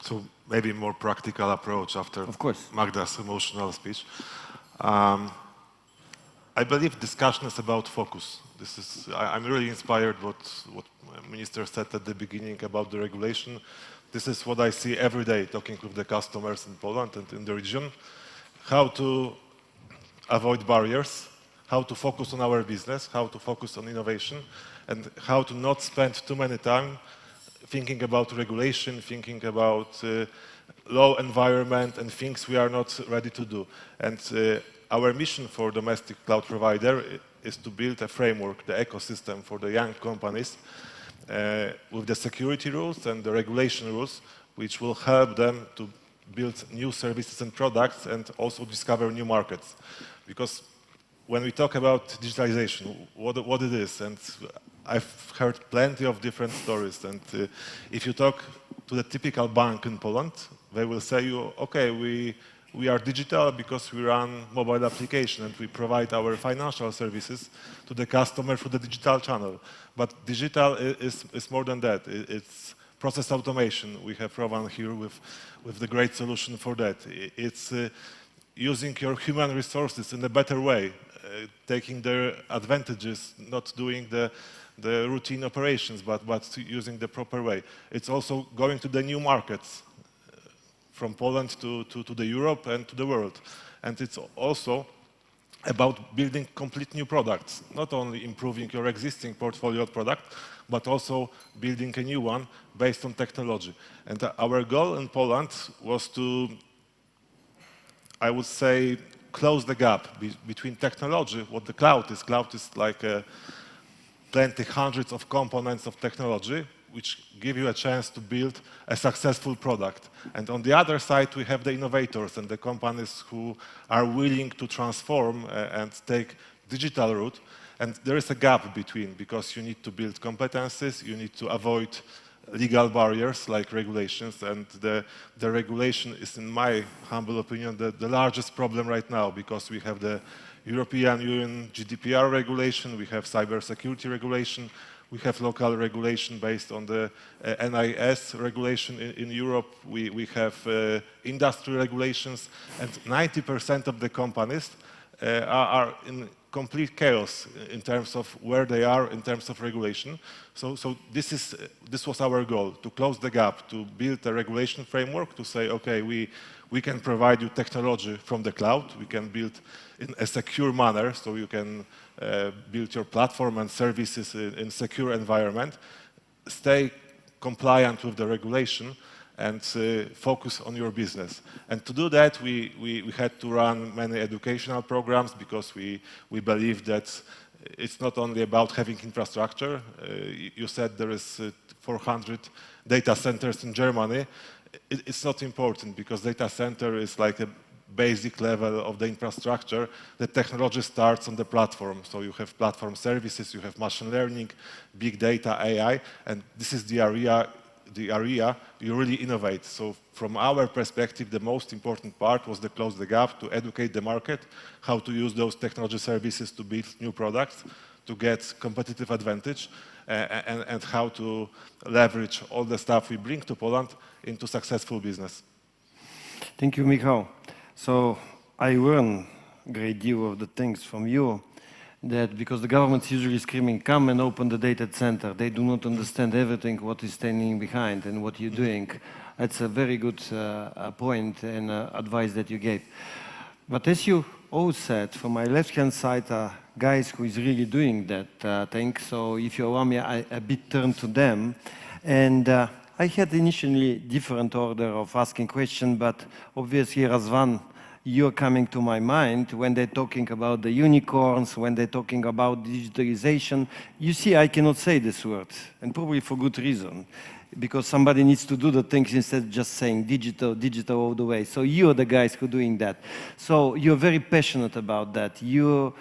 So maybe a more practical approach after Of course. Magda's emotional speech. I believe discussion is about focus. I'm really inspired what Minister said at the beginning about the regulation. This is what I see every day talking with the customers in Poland and in the region. How to avoid barriers, how to focus on our business, how to focus on innovation, and how to not spend too many time thinking about regulation, thinking about law environment and things we are not ready to do. And our mission for domestic cloud provider is to build a framework, the ecosystem for the young companies with the security rules and the regulation rules, which will help them to build new services and products and also discover new markets. Because when we talk about digitalization, what it is, and I've heard plenty of different stories, and if you talk to the typical bank in Poland, they will say you, okay, we are digital because we run mobile application and we provide our financial services to the customer through the digital channel. But digital is more than that. It's process automation. We have Rowan here with the great solution for that. It's using your human resources in a better way, taking their advantages, not doing the routine operations, but using the proper way. It's also going to the new markets, from Poland to the Europe and to the world. And it's also about building complete new products, not only improving your existing portfolio of products, but also building a new one based on technology. And our goal in Poland was to, I would say, close the gap between technology, what the cloud is. Cloud is like plenty, hundreds of components of technology, which give you a chance to build a successful product. And on the other side, we have the innovators and the companies who are willing to transform and take digital route. And there is a gap between, because you need to build competencies, you need to avoid legal barriers like regulations, and the regulation is, in my humble opinion, the largest problem right now, because we have the European Union GDPR regulation, we have cybersecurity regulation, we have local regulation based on the NIS regulation in Europe, we have industry regulations, and 90% of the companies are in complete chaos in terms of where they are in terms of regulation. So this was our goal, to close the gap, to build a regulation framework, to say, okay, we can provide you technology from the cloud, we can build in a secure manner, so you can build your platform and services in secure environment, stay compliant with the regulation, and focus on your business. And to do that, we had to run many educational programs, because we believe that it's not only about having infrastructure. You said there is 400 data centers in Germany. It's not important, because data center is like a basic level of the infrastructure. The technology starts on the platform. So you have platform services, you have machine learning, big data, AI, and this is the area you really innovate. So from our perspective, the most important part was to close the gap, to educate the market, how to use those technology services to build new products, to get competitive advantage, and how to leverage all the stuff we bring to Poland into successful business. Thank you, Michał. So I learn a great deal of the things from you, that because the government's usually screaming, come and open the data center, they do not understand everything what is standing behind and what you're doing. That's a very good point and advice that you gave. But as you all said, from my left-hand side are guys who is really doing that thing. So if you allow me, I a bit turn to them. And I had initially different order of asking question, but obviously, Razvan, you're coming to my mind when they're talking about the unicorns, when they're talking about digitalization. You see, I cannot say this word, and probably for good reason, because somebody needs to do the things instead of just saying digital, digital all the way. So you're the guys who are doing that. So you're very passionate about that. You're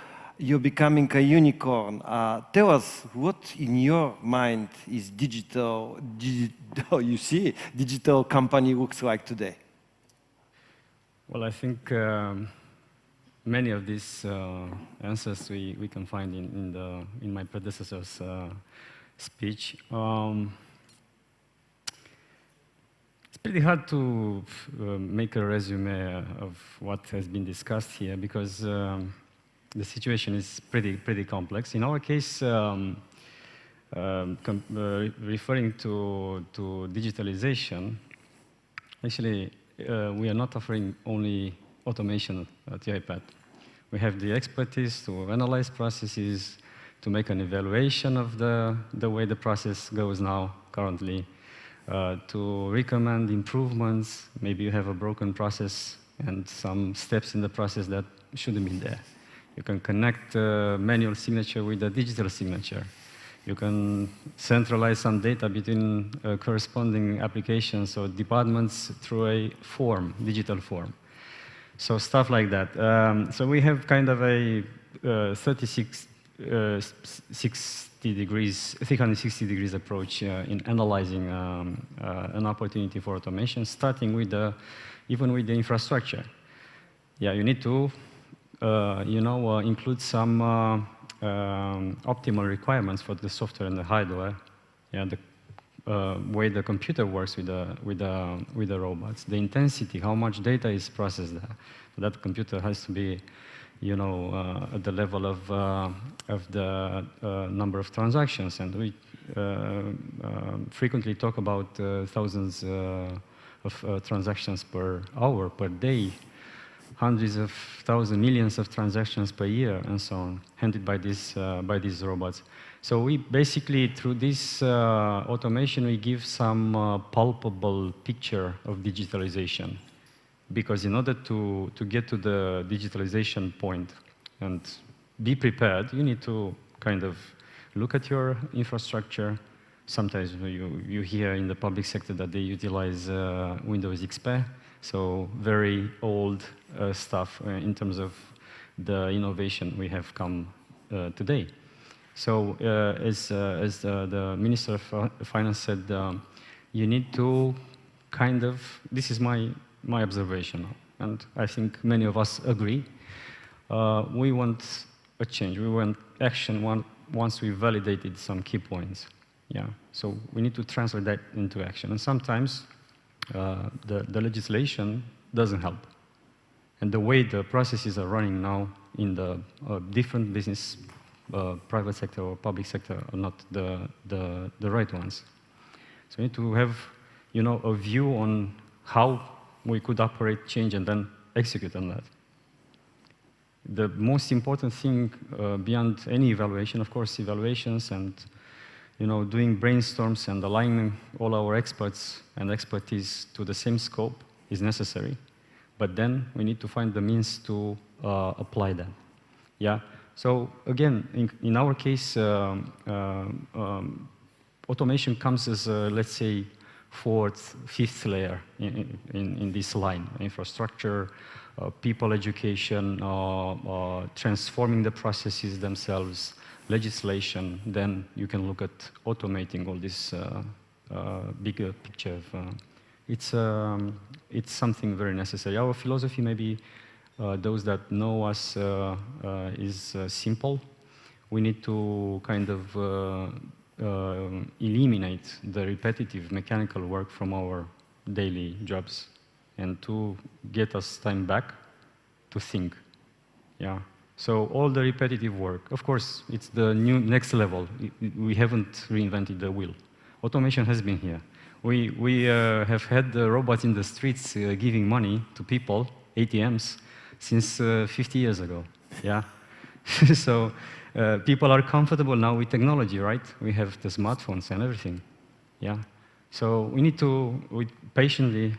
becoming a unicorn. Tell us what in your mind is digital, you see, digital company looks like today. Well, I think many of these answers we can find in my predecessor's speech. It's pretty hard to make a resume of what has been discussed here because the situation is pretty complex. In our case, referring to digitalization, actually, we are not offering only automation at the iPad. We have the expertise to analyze processes, to make an evaluation of the way the process goes now, currently, to recommend improvements. Maybe you have a broken process and some steps in the process that shouldn't be there. You can connect manual signature with a digital signature. You can centralize some data between corresponding applications or departments through a form, digital form. So stuff like that. So we have kind of a 360 degrees approach in analyzing an opportunity for automation, starting with even with the infrastructure. Yeah, you need to include some optimal requirements for the software and the hardware. Yeah, the way the computer works with the robots, the intensity, how much data is processed there. That computer has to be, at the level of the number of transactions, and we frequently talk about thousands of transactions per hour, per day, hundreds of thousands, millions of transactions per year, and so on, handled by these robots. So we basically, through this automation, we give some palpable picture of digitalization. Because in order to get to the digitalization point and be prepared, you need to kind of look at your infrastructure. Sometimes you hear in the public sector that they utilize Windows XP, so very old stuff in terms of the innovation we have come today. So as the Minister of Finance said, you need to kind of, this is my observation, and I think many of us agree, we want a change, we want action once we validated some key points. Yeah, so we need to translate that into action, and sometimes the legislation doesn't help. And the way the processes are running now in the different business, private sector or public sector, are not the right ones. So we need to have, a view on how we could operate change and then execute on that. The most important thing beyond any evaluation, of course, evaluations and doing brainstorms and aligning all our experts and expertise to the same scope is necessary. But then we need to find the means to apply that. Yeah. So again, in our case, automation comes as let's say, fourth, fifth layer in this line: infrastructure, people education, transforming the processes themselves, legislation. Then you can look at automating all this bigger picture of. It's something very necessary. Our philosophy, maybe those that know us, is simple. We need to kind of eliminate the repetitive mechanical work from our daily jobs and to get us time back to think. Yeah. So all the repetitive work, of course, it's the new next level. We haven't reinvented the wheel. Automation has been here. We have had the robots in the streets giving money to people, ATMs, since 50 years ago. Yeah. So people are comfortable now with technology, right? We have the smartphones and everything. Yeah. So we need to patiently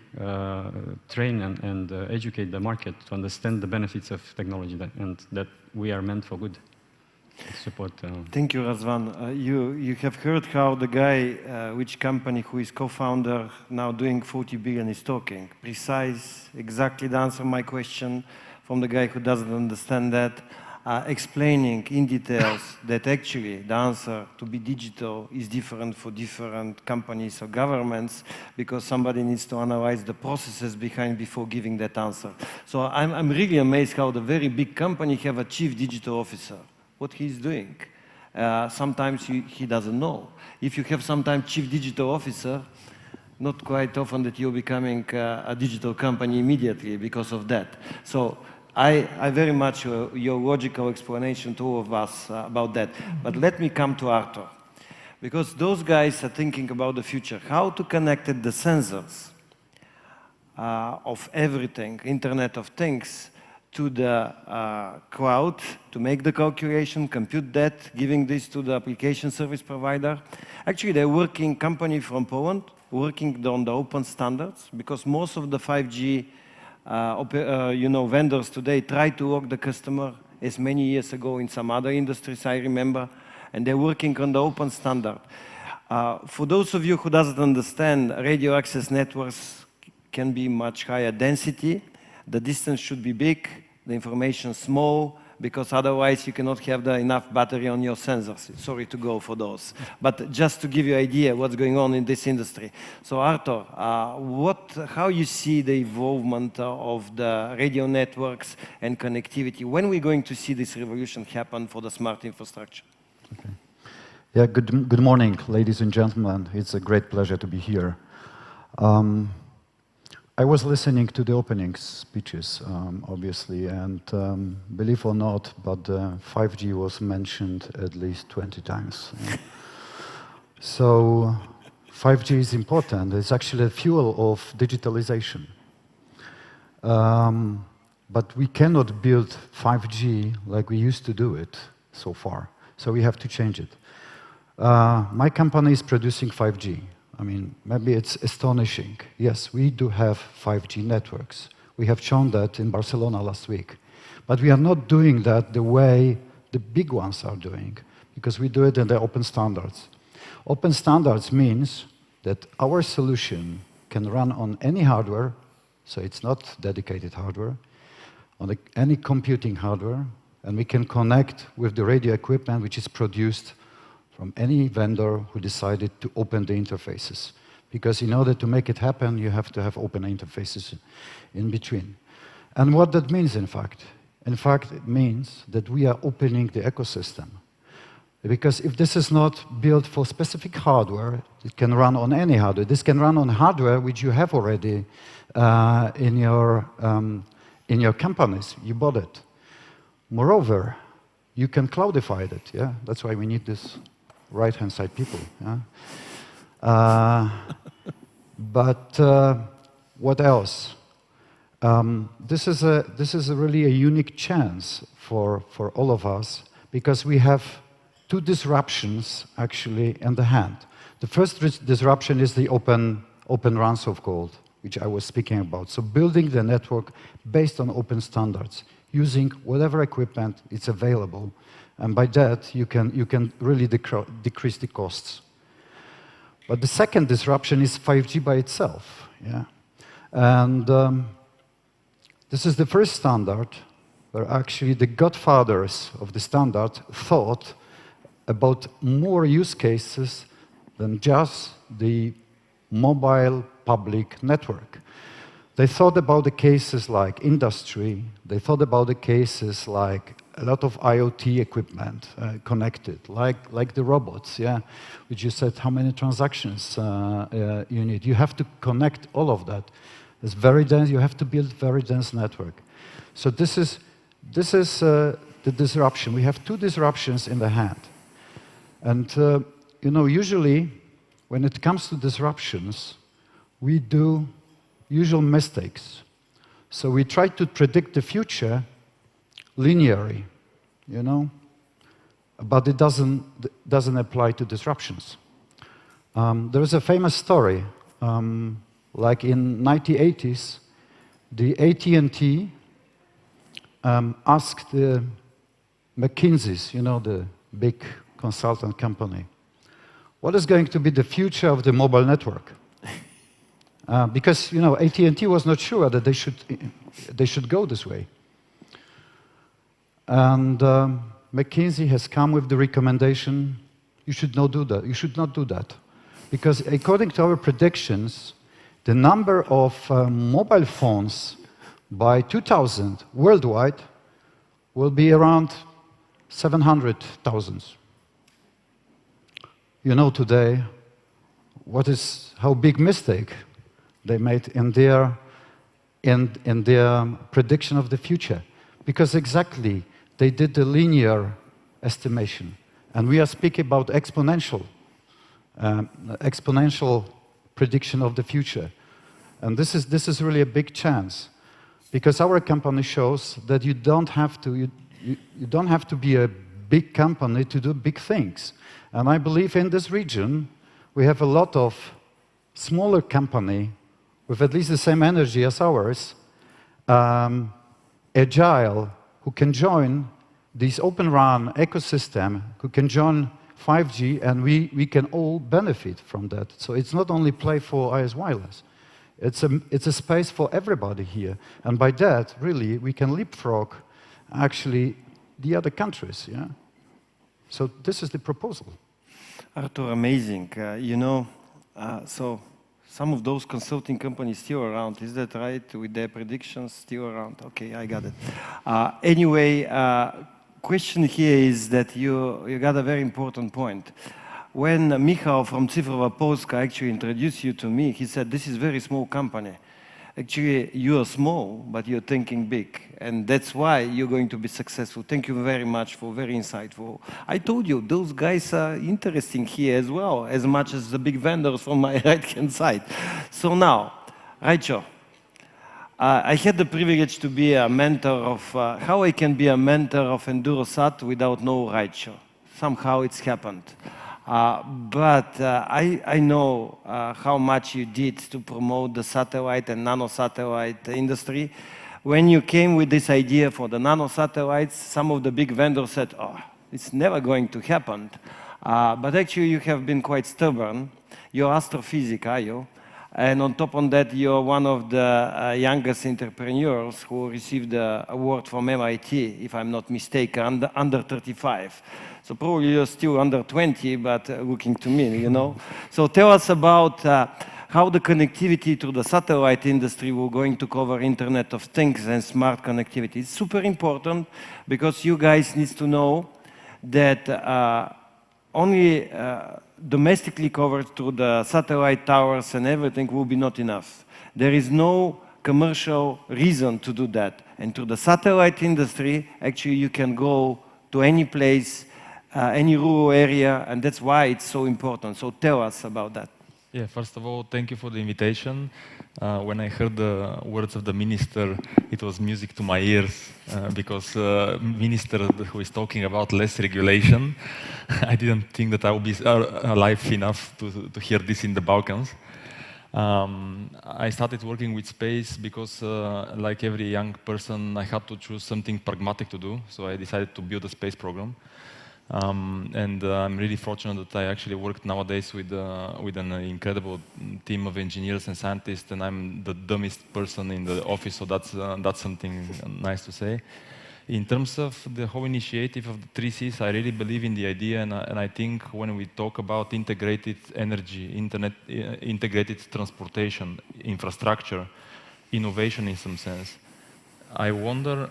train and educate the market to understand the benefits of technology and that we are meant for good. Support. Thank you, Razvan. You have heard how the guy, which company who is co-founder now doing 40 billion is talking. Precise, exactly the answer my question from the guy who doesn't understand that. Explaining in details that actually the answer to be digital is different for different companies or governments because somebody needs to analyze the processes behind before giving that answer. So I'm really amazed how the very big company have a chief digital officer, what he's doing. Sometimes he doesn't know. If you have sometimes chief digital officer, not quite often that you're becoming a digital company immediately because of that. So I very much your logical explanation to all of us about that. But let me come to Arthur. Because those guys are thinking about the future, how to connect the sensors of everything, Internet of Things, to the cloud to make the calculation, compute that, giving this to the application service provider. Actually, they're working company from Poland, working on the open standards, because most of the 5G vendors today try to lock the customer as many years ago in some other industries, I remember, and they're working on the open standard. For those of you who doesn't understand, radio access networks can be much higher density. The distance should be big, the information small, because otherwise you cannot have enough battery on your sensors. Sorry to go for those. But just to give you an idea what's going on in this industry. So Arthur, how you see the evolvement of the radio networks and connectivity? When are we going to see this revolution happen for the smart infrastructure? Okay. Yeah, good morning, ladies and gentlemen. It's a great pleasure to be here. I was listening to the opening speeches, obviously, and believe or not, but 5G was mentioned at least 20 times. So 5G is important. It's actually a fuel of digitalization. But we cannot build 5G like we used to do it so far. So we have to change it. My company is producing 5G. I mean, maybe it's astonishing. Yes, we do have 5G networks. We have shown that in Barcelona last week. But we are not doing that the way the big ones are doing, because we do it in the open standards. Open standards means that our solution can run on any hardware, so it's not dedicated hardware, on any computing hardware, and we can connect with the radio equipment which is produced from any vendor who decided to open the interfaces. Because in order to make it happen, you have to have open interfaces in between. And what that means, in fact? In fact, it means that we are opening the ecosystem. Because if this is not built for specific hardware, it can run on any hardware. This can run on hardware which you have already in your companies. You bought it. Moreover, you can cloudify it. Yeah, that's why we need this right-hand side people. Yeah? But what else? This is really a unique chance for all of us, because we have two disruptions actually in the hand. The first disruption is the open runs of code, which I was speaking about. So building the network based on open standards, using whatever equipment is available. And by that, you can really decrease the costs. But the second disruption is 5G by itself. Yeah? And this is the first standard where actually the godfathers of the standard thought about more use cases than just the mobile public network. They thought about the cases like industry. They thought about the cases like a lot of IoT equipment connected, like the robots, yeah, which you said how many transactions you need. You have to connect all of that. It's very dense. You have to build very dense network. So this is the disruption. We have two disruptions in the hand, and usually when it comes to disruptions, we do usual mistakes. So we try to predict the future linearly, but it doesn't apply to disruptions. There is a famous story, like in 1980s, the AT&T asked the McKinsey's, you know, the big consultant company, what is going to be the future of the mobile network? Because, you know, AT&T was not sure that they should go this way. And McKinsey has come with the recommendation, you should not do that. You should not do that. Because according to our predictions, the number of mobile phones by 2000 worldwide will be around 700,000. You know today how big mistake they made in their prediction of the future. Because exactly, they did the linear estimation. And we are speaking about exponential prediction of the future. And this is really a big chance. Because our company shows that you don't have to be a big company to do big things. And I believe in this region, we have a lot of smaller company with at least the same energy as ours, agile, who can join this Open RAN ecosystem, who can join 5G, and we can all benefit from that. So it's not only play for IS Wireless. It's a space for everybody here. And by that, really, we can leapfrog, actually, the other countries, yeah? So this is the proposal. Arthur, amazing. You know, so some of those consulting companies still around. Is that right? With their predictions still around? Okay, I got it. Anyway, question here is that you got a very important point. When Michał from Cyfrowa Polska actually introduced you to me, he said, this is a very small company. Actually, you are small, but you're thinking big. And that's why you're going to be successful. Thank you very much for very insightful. I told you, those guys are interesting here as well, as much as the big vendors from my right-hand side. So now, Raicho, I had the privilege to be a mentor of, how I can be a mentor of Endurosat without no Raicho. Somehow it's happened. But I know how much you did to promote the satellite and nano-satellite industry. When you came with this idea for the nano-satellites, some of the big vendors said, oh, it's never going to happen. But actually, you have been quite stubborn. You're astrophysic, are you? And on top of that, you're one of the youngest entrepreneurs who received the award from MIT, if I'm not mistaken, under 35. So probably you're still under 20, but looking to me, you know. So tell us about how the connectivity to the satellite industry will going to cover Internet of Things and smart connectivity. It's super important because you guys need to know that only domestically covered through the satellite towers and everything will be not enough. There is no commercial reason to do that. And through the satellite industry, actually you can go to any place, any rural area, and that's why it's so important. So tell us about that. Yeah, first of all, thank you for the invitation. When I heard the words of the minister, it was music to my ears because minister who is talking about less regulation, I didn't think that I would be alive enough to hear this in the Balkans. I started working with space because, like every young person, I had to choose something pragmatic to do, so I decided to build a space program. And I'm really fortunate that I actually work nowadays with an incredible team of engineers and scientists, and I'm the dumbest person in the office, so that's something nice to say. In terms of the whole initiative of the 3 Cs, I really believe in the idea, and I think when we talk about integrated energy, integrated transportation, infrastructure, innovation in some sense, I wonder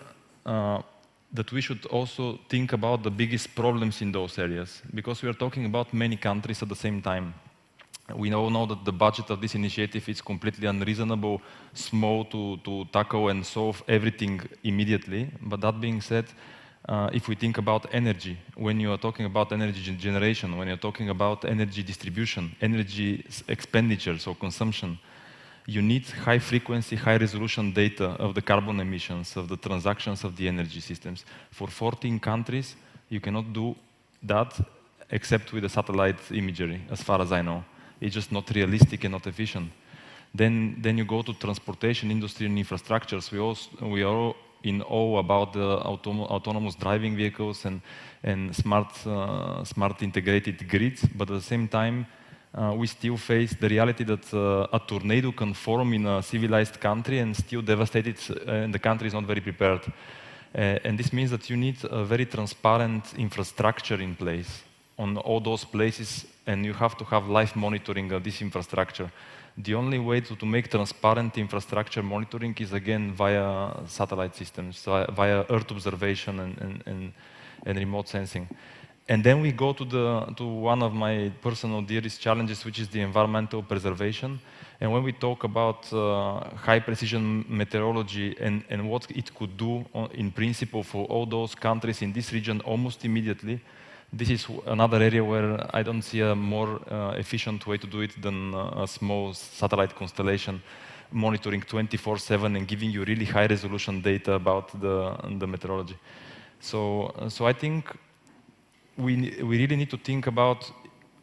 that we should also think about the biggest problems in those areas, because we are talking about many countries at the same time. We all know that the budget of this initiative is completely unreasonable, small to tackle and solve everything immediately. But that being said, if we think about energy, when you are talking about energy generation, when you're talking about energy distribution, energy expenditures or consumption, you need high frequency, high resolution data of the carbon emissions, of the transactions of the energy systems. For 14 countries, you cannot do that except with the satellite imagery, as far as I know. It's just not realistic and not efficient. Then you go to transportation industry and infrastructures. We are all in awe about the autonomous driving vehicles and smart integrated grids, but at the same time, we still face the reality that a tornado can form in a civilized country and still devastate it, and the country is not very prepared. And this means that you need a very transparent infrastructure in place on all those places, and you have to have live monitoring of this infrastructure. The only way to make transparent infrastructure monitoring is again via satellite systems, via Earth observation and remote sensing. And then we go to one of my personal dearest challenges, which is the environmental preservation. And when we talk about high precision meteorology and what it could do in principle for all those countries in this region almost immediately, this is another area where I don't see a more efficient way to do it than a small satellite constellation monitoring 24/7 and giving you really high resolution data about the meteorology. So I think we really need to think about,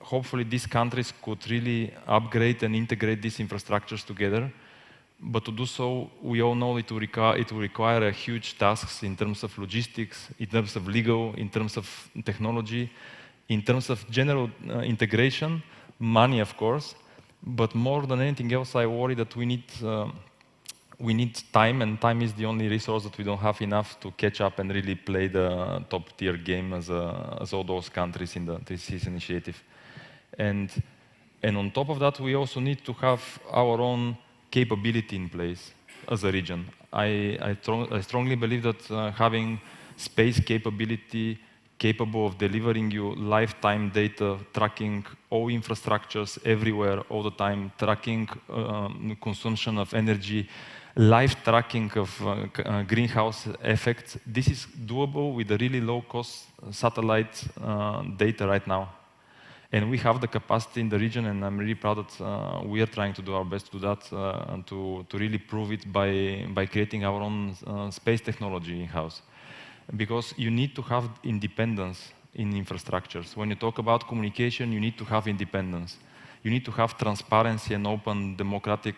hopefully these countries could really upgrade and integrate these infrastructures together. But to do so, we all know it will require a huge tasks in terms of logistics, in terms of legal, in terms of technology, in terms of general integration, money, of course. But more than anything else, I worry that we need time, and time is the only resource that we don't have enough to catch up and really play the top-tier game as all those countries in the 3Cs initiative. And on top of that, we also need to have our own capability in place as a region. I strongly believe that having space capability capable of delivering you lifetime data, tracking all infrastructures everywhere, all the time, tracking consumption of energy, live tracking of greenhouse effects, this is doable with a really low-cost satellite data right now. And we have the capacity in the region, and I'm really proud that we are trying to do our best to do that, and to really prove it by creating our own space technology in-house. Because you need to have independence in infrastructures. When you talk about communication, you need to have independence. You need to have transparency and open democratic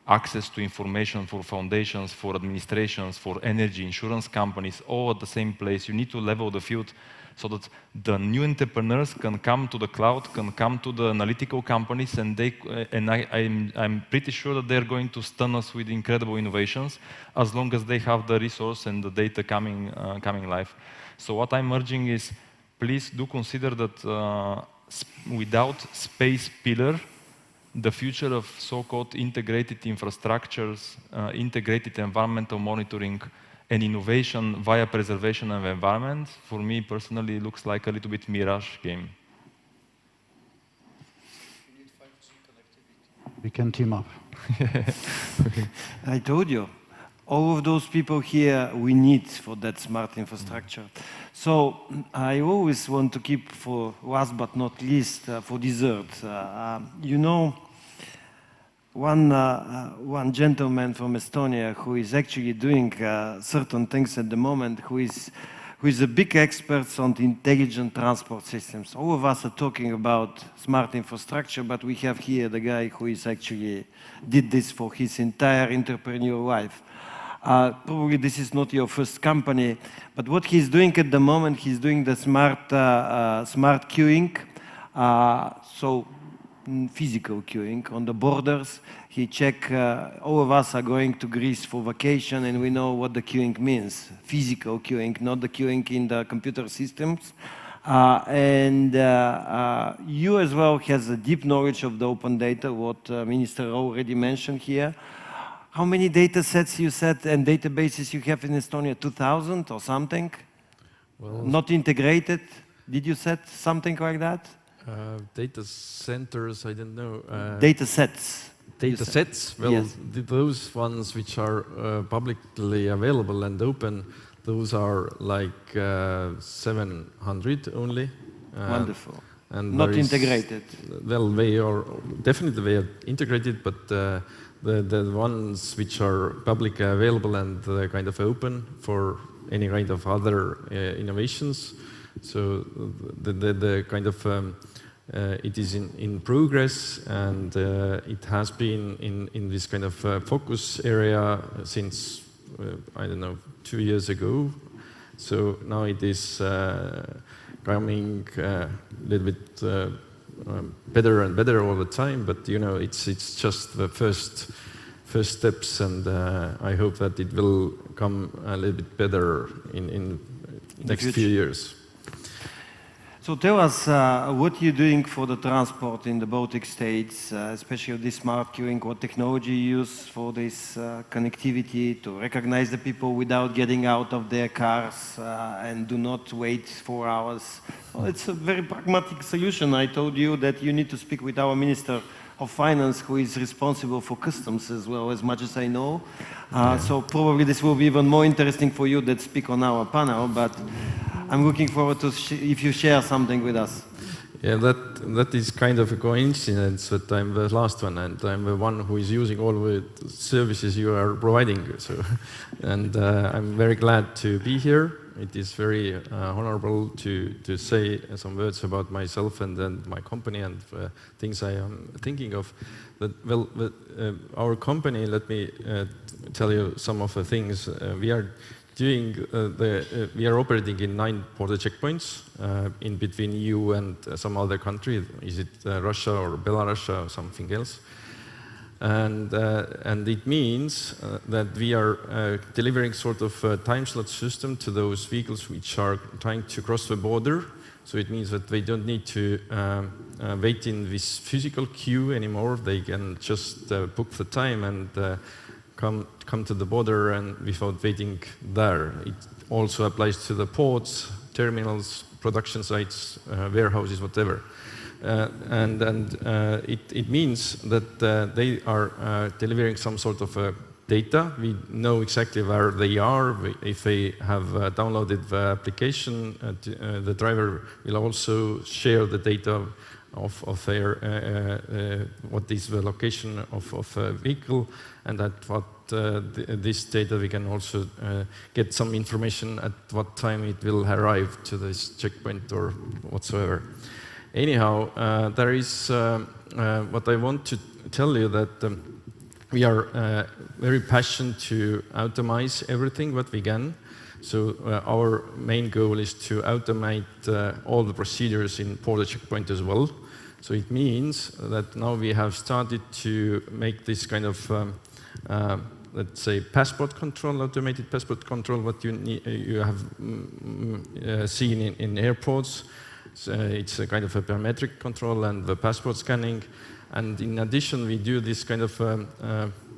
access to information for foundations, for administrations, for energy, insurance companies, all at the same place. You need to level the field so that the new entrepreneurs can come to the cloud, can come to the analytical companies, and I'm pretty sure that they're going to stun us with incredible innovations as long as they have the resource and the data coming live. So what I'm urging is, please do consider that without space pillar, the future of so-called integrated infrastructures, integrated environmental monitoring, and innovation via preservation of environment, for me personally, looks like a little bit mirage game. We can team up. I told you, all of those people here we need for that smart infrastructure. So I always want to keep for last but not least for dessert. You know, one gentleman from Estonia who is actually doing certain things at the moment, who is a big expert on the intelligent transport systems. All of us are talking about smart infrastructure, but we have here the guy who is actually did this for his entire entrepreneurial life. Probably this is not your first company, but what he's doing at the moment, he's doing the smart queuing. So physical queuing on the borders. He check, all of us are going to Greece for vacation, and we know what the queuing means. Physical queuing, not the queuing in the computer systems. You as well has a deep knowledge of the open data, what Minister already mentioned here. How many data sets you said and databases you have in Estonia? 2,000 or something? Well, not integrated? Did you set something like that? Data centers, I don't know. Data sets. Data sets, well, yes. Those ones which are publicly available and open, those are like 700 only. Wonderful. And not integrated. Well, they are definitely integrated, but the ones which are publicly available and kind of open for any kind of other innovations. So the kind of It is in progress, and it has been in this kind of focus area since, I don't know, 2 years ago. So now it is coming a little bit better and better all the time, but you know, it's just the first steps, and I hope that it will come a little bit better in next few years. So tell us what you're doing for the transport in the Baltic states, especially this smart queuing, what technology you use for this connectivity to recognize the people without getting out of their cars and do not wait 4 hours. Well, it's a very pragmatic solution. I told you that you need to speak with our Minister of Finance, who is responsible for customs as well, as much as I know. So probably this will be even more interesting for you that speak on our panel, but I'm looking forward to if you share something with us. Yeah, that is kind of a coincidence that I'm the last one, and I'm the one who is using all the services you are providing. So, and I'm very glad to be here. It is very honorable to say some words about myself and then my company and things I am thinking of. Our company, let me tell you some of the things we are doing. We are operating in 9 border checkpoints in between EU and some other country. Is it Russia or Belarus or something else? And it means that we are delivering sort of a time slot system to those vehicles which are trying to cross the border. So it means that they don't need to wait in this physical queue anymore. They can just book the time and come to the border and without waiting there. It also applies to the ports, terminals, production sites, warehouses, whatever. It means that they are delivering some sort of data. We know exactly where they are. If they have downloaded the application, the driver will also share the data of their, what is the location of a vehicle, and at what this data we can also get some information at what time it will arrive to this checkpoint or whatsoever. Anyhow, there is what I want to tell you that we are very passionate to automate everything what we can. So our main goal is to automate all the procedures in border checkpoint as well. So it means that now we have started to make this kind of, let's say, passport control, automated passport control, what you have seen in airports. So it's a kind of a biometric control and the passport scanning. And in addition, we do this kind of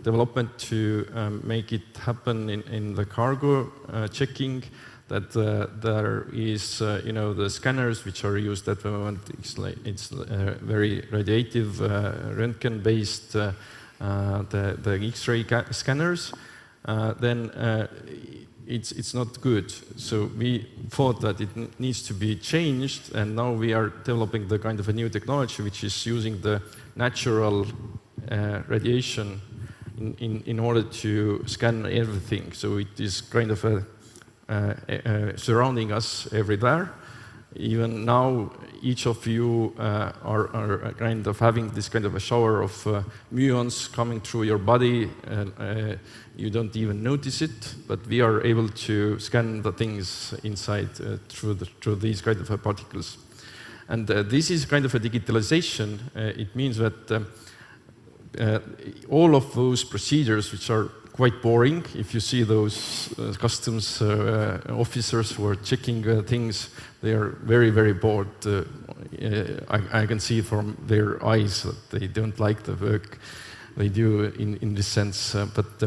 development to make it happen in the cargo checking, that there is, you know, the scanners which are used at the moment. It's very radiative, Röntgen-based, the X-ray scanners. Then it's not good. So we thought that it needs to be changed, and now we are developing the kind of a new technology which is using the natural radiation in order to scan everything. So it is kind of surrounding us everywhere. Even now, each of you are kind of having this kind of a shower of muons coming through your body, and you don't even notice it, but we are able to scan the things inside through these kind of particles. And this is kind of a digitalization. It means that all of those procedures, which are quite boring, if you see those customs officers who are checking things, they are very, very bored. I can see from their eyes that they don't like the work they do in this sense. But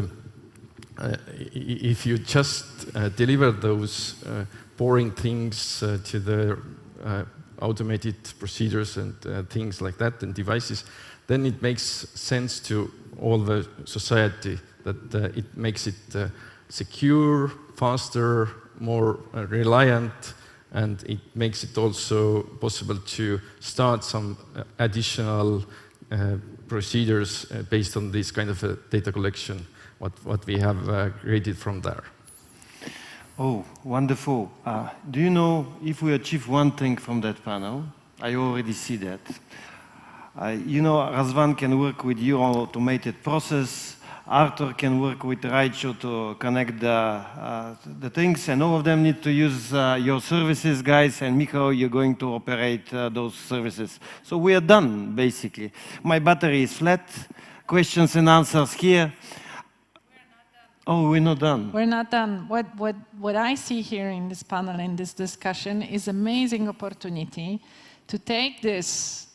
if you just deliver those boring things to the automated procedures and things like that and devices, then it makes sense to all the society, that it makes it secure, faster, more reliant, and it makes it also possible to start some additional procedures based on this kind of data collection, what we have created from there. Oh, wonderful. Do you know if we achieve one thing from that panel, I already see that. You know, Razvan can work with you on automated process. Arthur can work with Raicho to connect the things, and all of them need to use your services, guys, and Mikhail, you're going to operate those services. So we are done, basically. My battery is flat. Questions and answers here. Oh, we're not done. We're not done. What I see here in this panel, in this discussion, is amazing opportunity to take these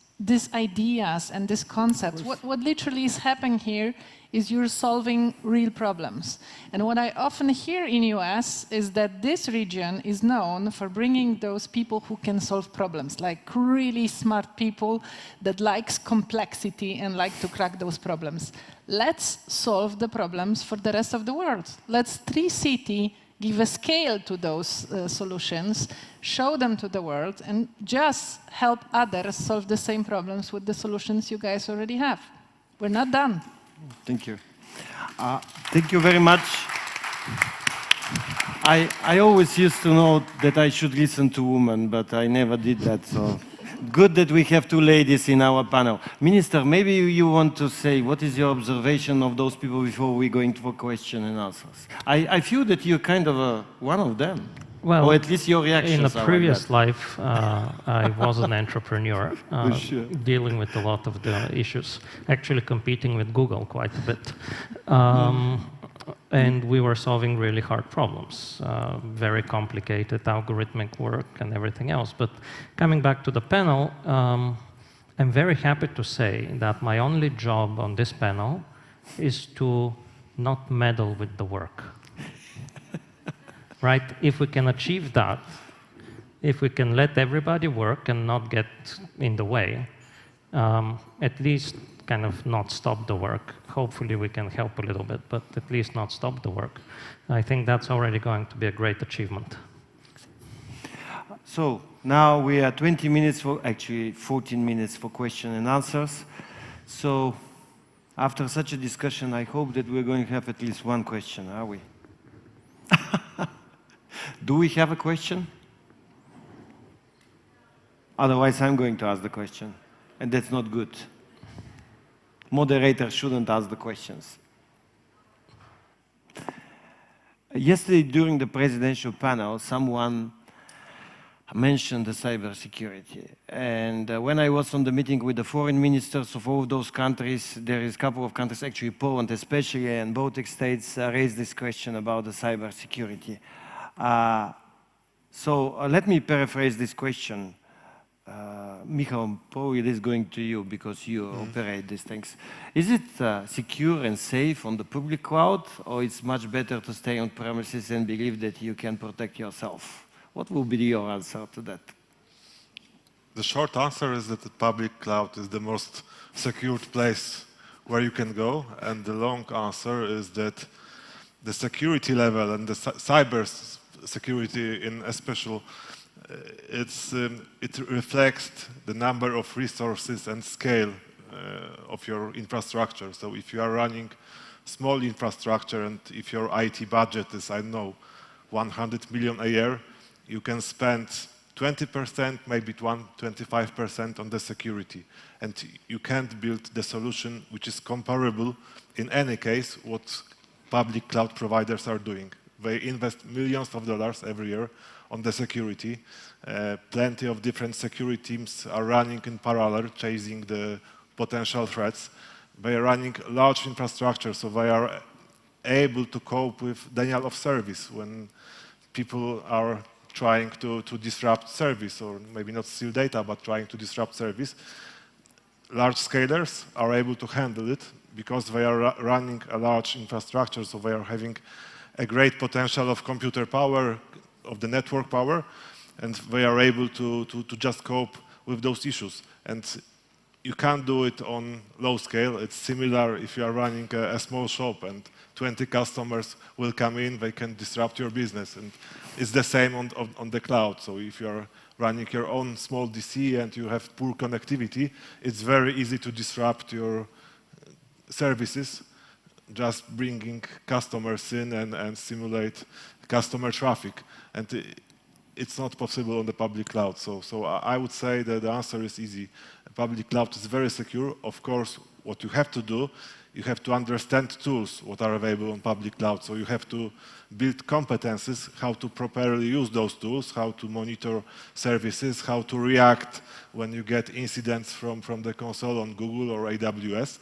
ideas and these concepts. What literally is happening here is you're solving real problems. And what I often hear in US is that this region is known for bringing those people who can solve problems, like really smart people that likes complexity and like to crack those problems. Let's solve the problems for the rest of the world. Let's Tricity give a scale to those solutions, show them to the world, and just help others solve the same problems with the solutions you guys already have. We're not done. Thank you. Thank you very much. I always used to know that I should listen to women, but I never did that. So good that we have two ladies in our panel. Minister, maybe you want to say what is your observation of those people before we go into question and answers. I feel that you're kind of one of them. Well, or at least your reactions in a are previous like life, I was an entrepreneur, Sure. dealing with a lot of the issues, actually competing with Google quite a bit. And we were solving really hard problems, very complicated algorithmic work and everything else. But coming back to the panel, I'm very happy to say that my only job on this panel is to not meddle with the work. Right? If we can achieve that, if we can let everybody work and not get in the way, at least kind of not stop the work. Hopefully we can help a little bit, but at least not stop the work. I think that's already going to be a great achievement. So now we are 20 minutes for, actually 14 minutes for question and answers. So after such a discussion, I hope that we're going to have at least one question, are we? Do we have a question? Otherwise, I'm going to ask the question, and that's not good. Moderator shouldn't ask the questions. Yesterday, during the presidential panel, someone mentioned the cybersecurity. And when I was on the meeting with the foreign ministers of all of those countries, there is a couple of countries, actually Poland especially, and Baltic states raised this question about the cybersecurity. Let me paraphrase this question. Michal, probably this is going to you because you operate these things. Is it secure and safe on the public cloud, or it's much better to stay on premises and believe that you can protect yourself? What will be your answer to that? The short answer is that the public cloud is the most secured place where you can go, and the long answer is that the security level and the cyber security in especially it reflects the number of resources and scale of your infrastructure. So if you are running small infrastructure and if your IT budget is, I don't know, 100 million a year, you can spend 20%, maybe 25% on the security. And you can't build the solution which is comparable in any case what public cloud providers are doing. They invest millions of dollars every year on the security. Plenty of different security teams are running in parallel, chasing the potential threats. They are running large infrastructure, so they are able to cope with denial of service when people are trying to disrupt service, or maybe not steal data, but trying to disrupt service. Large scalers are able to handle it because they are running a large infrastructure, so they are having a great potential of computer power, of the network power, and they are able to just cope with those issues. And you can't do it on low scale. It's similar if you are running a small shop and 20 customers will come in, they can disrupt your business. And it's the same on the cloud. So if you are running your own small DC and you have poor connectivity, it's very easy to disrupt your services, just bringing customers in and simulate customer traffic. And it's not possible on the public cloud. So I would say that the answer is easy. Public cloud is very secure. Of course, what you have to do, you have to understand tools what are available on public cloud. So you have to build competences, how to properly use those tools, how to monitor services, how to react when you get incidents from the console on Google or AWS.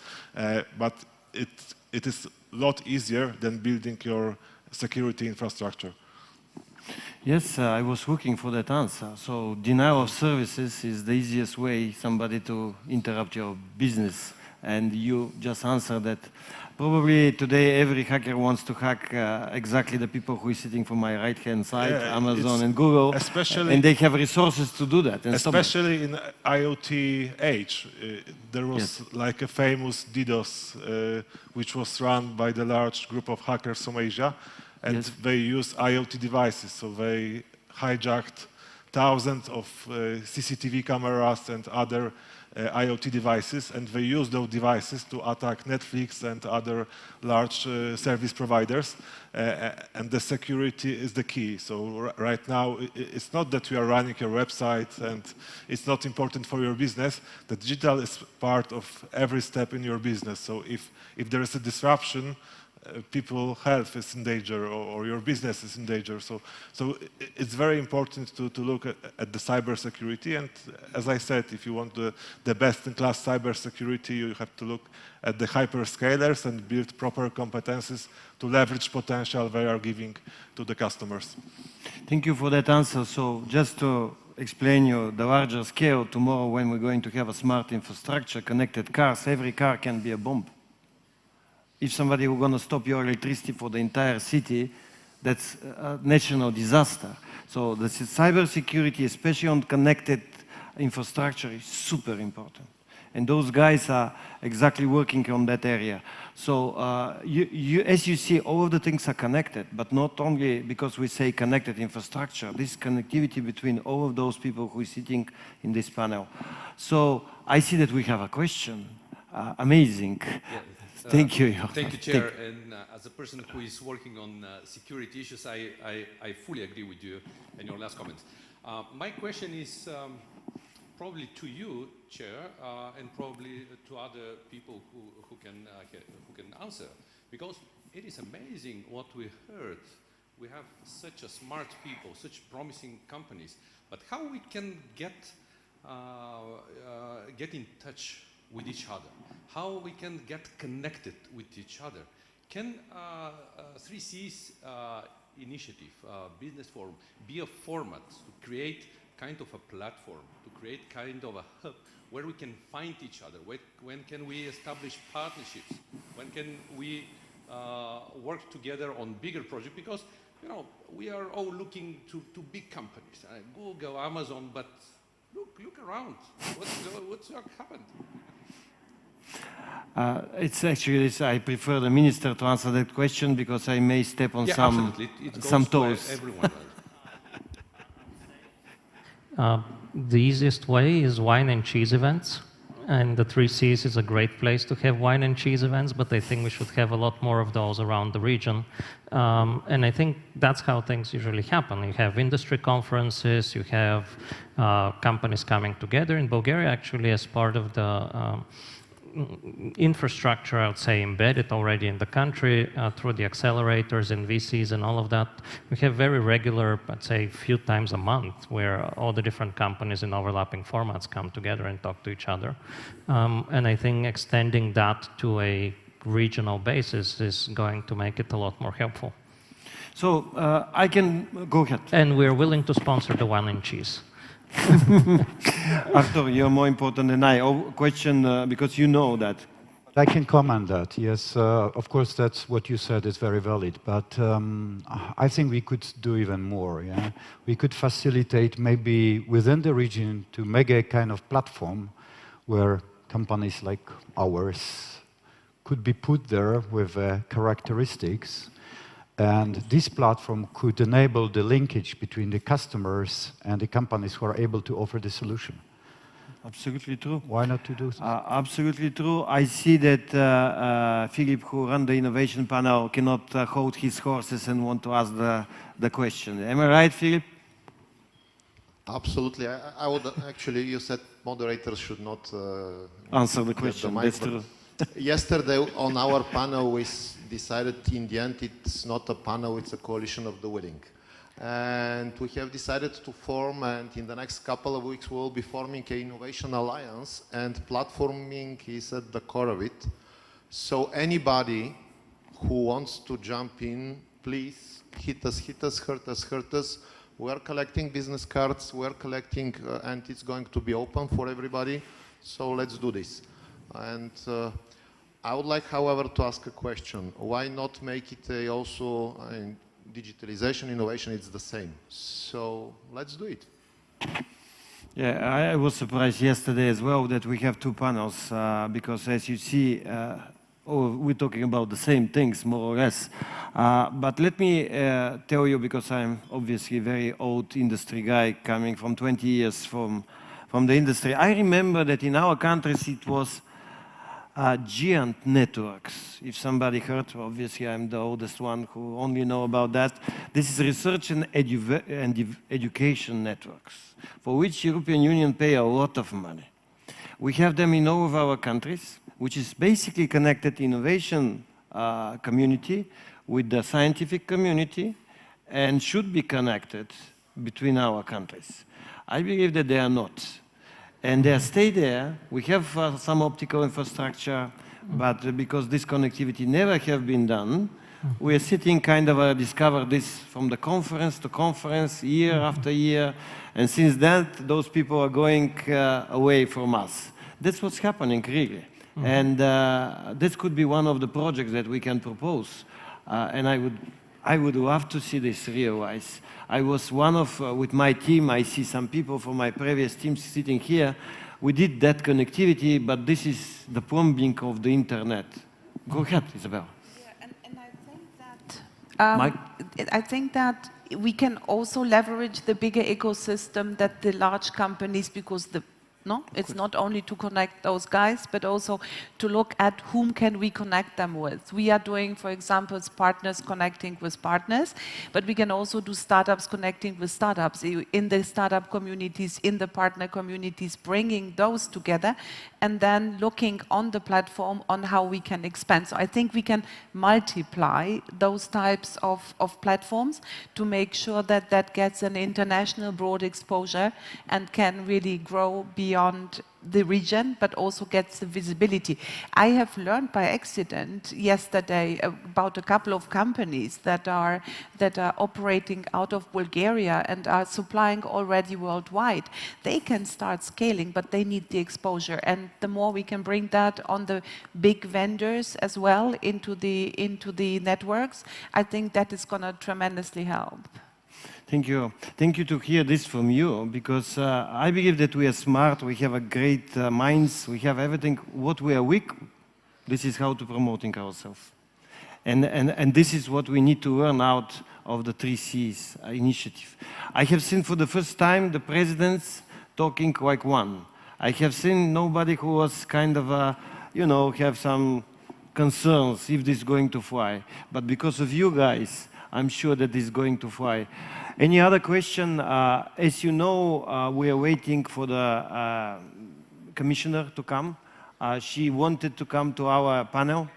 But it is a lot easier than building your security infrastructure. Yes, I was looking for that answer. So denial of services is the easiest way somebody to interrupt your business. And you just answered that. Probably today every hacker wants to hack exactly the people who is sitting from my right-hand side, Yeah, Amazon and Google, and they have resources to do that. And especially in IoT age, there was like a famous DDoS, which was run by the large group of hackers from Asia, and they used IoT devices. So they hijacked thousands of CCTV cameras and other IoT devices, and they use those devices to attack Netflix and other large service providers, and the security is the key. So right now, it's not that you are running your website and it's not important for your business. The digital is part of every step in your business. So if there is a disruption, people's health is in danger or your business is in danger. So it's very important to look at the cybersecurity. And as I said, if you want the best-in-class cybersecurity, you have to look at the hyperscalers and build proper competencies to leverage potential they are giving to the customers. Thank you for that answer. So just to explain you the larger scale, tomorrow when we're going to have a smart infrastructure, connected cars, every car can be a bomb. If somebody were going to stop your electricity for the entire city, that's a national disaster. So the cybersecurity, especially on connected infrastructure, is super important. And those guys are exactly working on that area. So as you see, all of the things are connected, but not only because we say connected infrastructure, this connectivity between all of those people who are sitting in this panel. So I see that we have a question. Amazing. Yeah. Thank you. Thank you, Chair. And as a person who is working on security issues, I fully agree with you and your last comments. My question is probably to you, Chair, and probably to other people who can answer, because it is amazing what we heard. We have such a smart people, such promising companies, but how we can get in touch with each other, how we can get connected with each other. Can 3C's initiative, Business Forum, be a format to create kind of a platform, to create kind of a hub where we can find each other? When can we establish partnerships? When can we work together on bigger projects? Because, you know, we are all looking to big companies, Google, Amazon, but look around. What's happened? It's actually, I prefer the minister to answer that question because I may step on some toes. The easiest way is wine and cheese events. And the 3Cs is a great place to have wine and cheese events, but I think we should have a lot more of those around the region. And I think that's how things usually happen. You have industry conferences, you have companies coming together. In Bulgaria, actually, as part of the infrastructure, I would say, embedded already in the country through the accelerators and VCs and all of that. We have very regular, I'd say, a few times a month where all the different companies in overlapping formats come together and talk to each other. And I think extending that to a regional basis is going to make it a lot more helpful. So I can go ahead. And we're willing to sponsor the wine and cheese. Arthur, you're more important than I. Question, because you know that. I can comment that, yes. Of course, that's what you said is very valid, but I think we could do even more, yeah? We could facilitate maybe within the region to make a kind of platform where companies like ours could be put there with characteristics. And this platform could enable the linkage between the customers and the companies who are able to offer the solution. Absolutely true. Why not to do so? Absolutely true. I see that Philip, who runs the innovation panel, cannot hold his horses and want to ask the question. Am I right, Philip? Absolutely. I would actually, you said moderators should not answer the get question. mic, That's but true. Yesterday on our panel, we decided in the end it's not a panel, it's a coalition of the willing. And we have decided to form, and in the next couple of weeks we'll be forming an innovation alliance, and platforming is at the core of it. So anybody who wants to jump in, please hit us, hurt us. We're collecting business cards, we're collecting, and it's going to be open for everybody. So let's do this. And I would like, however, to ask a question. Why not make it also digitalization, innovation, it's the same. So let's do it. Yeah, I was surprised yesterday as well that we have two panels because as you see, we're talking about the same things more or less. But let me tell you, because I'm obviously a very old industry guy coming from 20 years from the industry. I remember that in our countries it was giant networks. If somebody heard, obviously I'm the oldest one who only know about that. This is research and education networks, for which European Union pay a lot of money. We have them in all of our countries, which is basically connected innovation community with the scientific community and should be connected between our countries. I believe that they are not. And they stay there. We have some optical infrastructure, but because this connectivity never have been done, we are sitting kind of discover this from the conference to conference, year after year, and since that, those people are going away from us. That's what's happening, really. And this could be one of the projects that we can propose. And I would love to see this realized. I was one of, with my team, I see some people from my previous team sitting here. We did that connectivity, but this is the plumbing of the internet. Go ahead, Isabel. Yeah, and I think that I think that we can also leverage the bigger ecosystem that the large companies, because it's not only to connect those guys, but also to look at whom can we connect them with. We are doing, for example, partners connecting with partners, but we can also do startups connecting with startups in the startup communities, in the partner communities, bringing those together, and then looking on the platform on how we can expand. So I think we can multiply those types of platforms to make sure that that gets an international broad exposure and can really grow beyond the region, but also gets the visibility. I have learned by accident yesterday about a couple of companies that are operating out of Bulgaria and are supplying already worldwide. They can start scaling, but they need the exposure. And the more we can bring that on the big vendors as well into the networks, I think that is going to tremendously help. Thank you. Thank you to hear this from you, because I believe that we are smart, we have a great minds, we have everything. What we are weak, this is how to promoting ourselves. And this is what we need to learn out of the 3Cs initiative. I have seen for the first time the presidents talking like one. I have seen nobody who was kind of, have some concerns if this is going to fly. But because of you guys, I'm sure that this is going to fly. Any other question? As you know, we are waiting for the commissioner to come. She wanted to come to our panel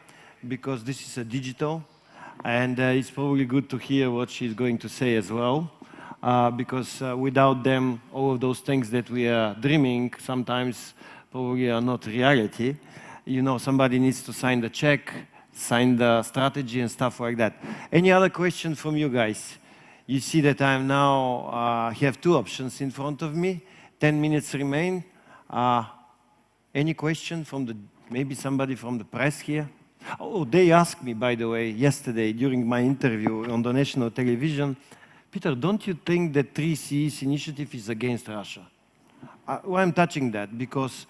because this is a digital, and it's probably good to hear what she's going to say as well. Because without them, all of those things that we are dreaming sometimes probably are not reality. You know, somebody needs to sign the check, sign the strategy and stuff like that. Any other questions from you guys? You see that I now have two options in front of me. 10 minutes remain. Any question from maybe somebody from the press here? Oh, they asked me, by the way, yesterday during my interview on the national television, Peter, don't you think that 3Cs initiative is against Russia? Why I'm touching that? Because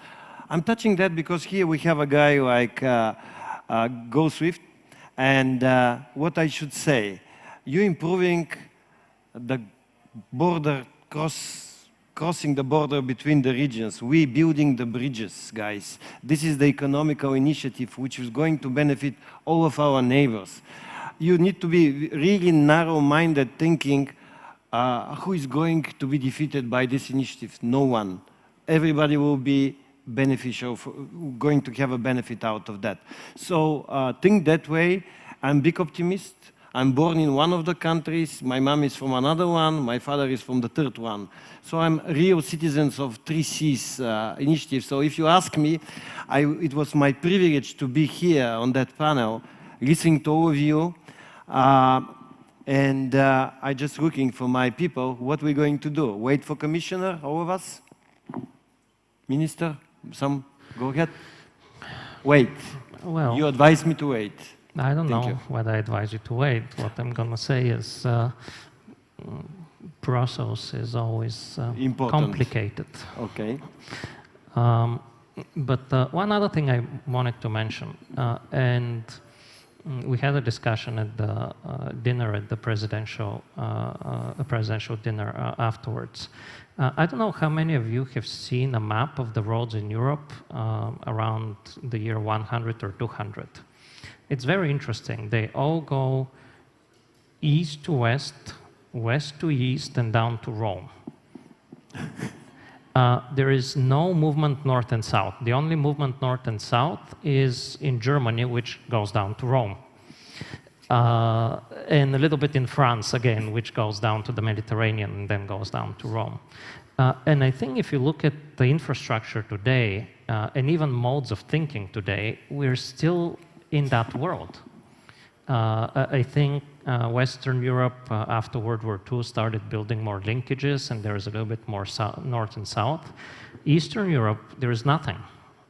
I'm touching that because here we have a guy like Go Swift, and what I should say, you're improving the border, crossing the border between the regions. We building the bridges, guys. This is the economical initiative which is going to benefit all of our neighbors. You need to be really narrow-minded thinking who is going to be defeated by this initiative? No one. Everybody will be beneficial, going to have a benefit out of that. So think that way. I'm a big optimist. I'm born in one of the countries. My mom is from another one. My father is from the third one. So I'm real citizens of 3Cs initiative. So if you ask me, it was my privilege to be here on that panel, listening to all of you. And I'm just looking for my people, what we're going to do. Wait for commissioner, all of us? Minister, some, go ahead. Wait. Well, you advise me to wait. I don't Thank know you. whether I advise you to wait. What I'm going to say is process is always complicated. Okay. But one other thing I wanted to mention, and we had a discussion at the dinner at the presidential dinner afterwards. I don't know how many of you have seen a map of the roads in Europe around the year 100 or 200. It's very interesting. They all go east to west, west to east, and down to Rome. There is no movement north and south. The only movement north and south is in Germany, which goes down to Rome. And a little bit in France, again, which goes down to the Mediterranean and then goes down to Rome. And I think if you look at the infrastructure today, and even modes of thinking today, we're still in that world. I think Western Europe, after World War II, started building more linkages, and there is a little bit more north and south. Eastern Europe, there is nothing.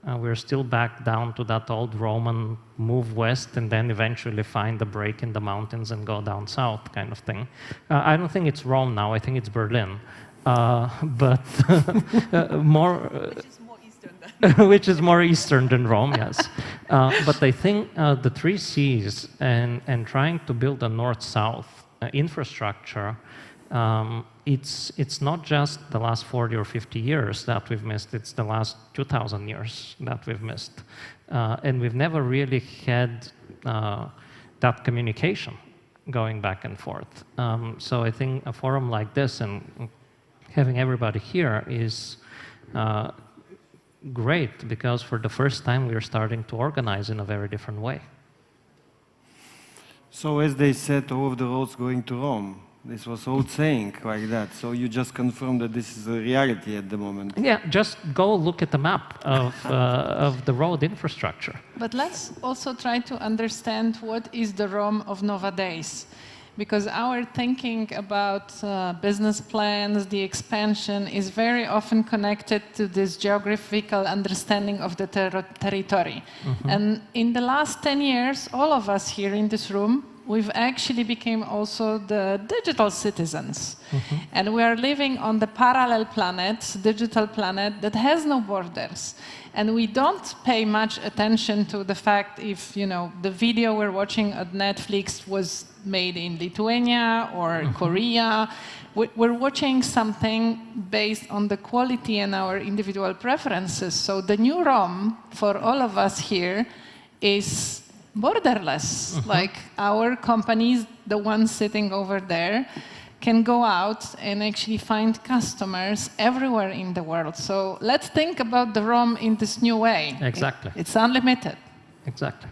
We're still back down to that old Roman move west and then eventually find a break in the mountains and go down south kind of thing. I don't think it's Rome now, I think it's Berlin. But more... which is more eastern than Rome, yes. But I think the 3Cs and trying to build a north-south infrastructure, it's not just the last 40 or 50 years that we've missed, it's the last 2,000 years that we've missed. And we've never really had that communication going back and forth. So I think a forum like this and having everybody here is great, because for the first time we are starting to organize in a very different way. So as they said, all of the roads going to Rome. This was old saying like that. So you just confirmed that this is a reality at the moment. Yeah, just go look at the map of the road infrastructure. But let's also try to understand what is the Rome of nowadays. Because our thinking about business plans, the expansion, is very often connected to this geographical understanding of the territory. Mm-hmm. And in the last 10 years, all of us here in this room, we've actually become also the digital citizens. Mm-hmm. And we are living on the parallel planet, digital planet, that has no borders. And we don't pay much attention to the fact if, you know, the video we're watching at Netflix was made in Lithuania or Korea. We're watching something based on the quality and our individual preferences. So the new Rome for all of us here is borderless. Like our companies, the ones sitting over there, can go out and actually find customers everywhere in the world. So let's think about the Rome in this new way. Exactly. It's unlimited. Exactly.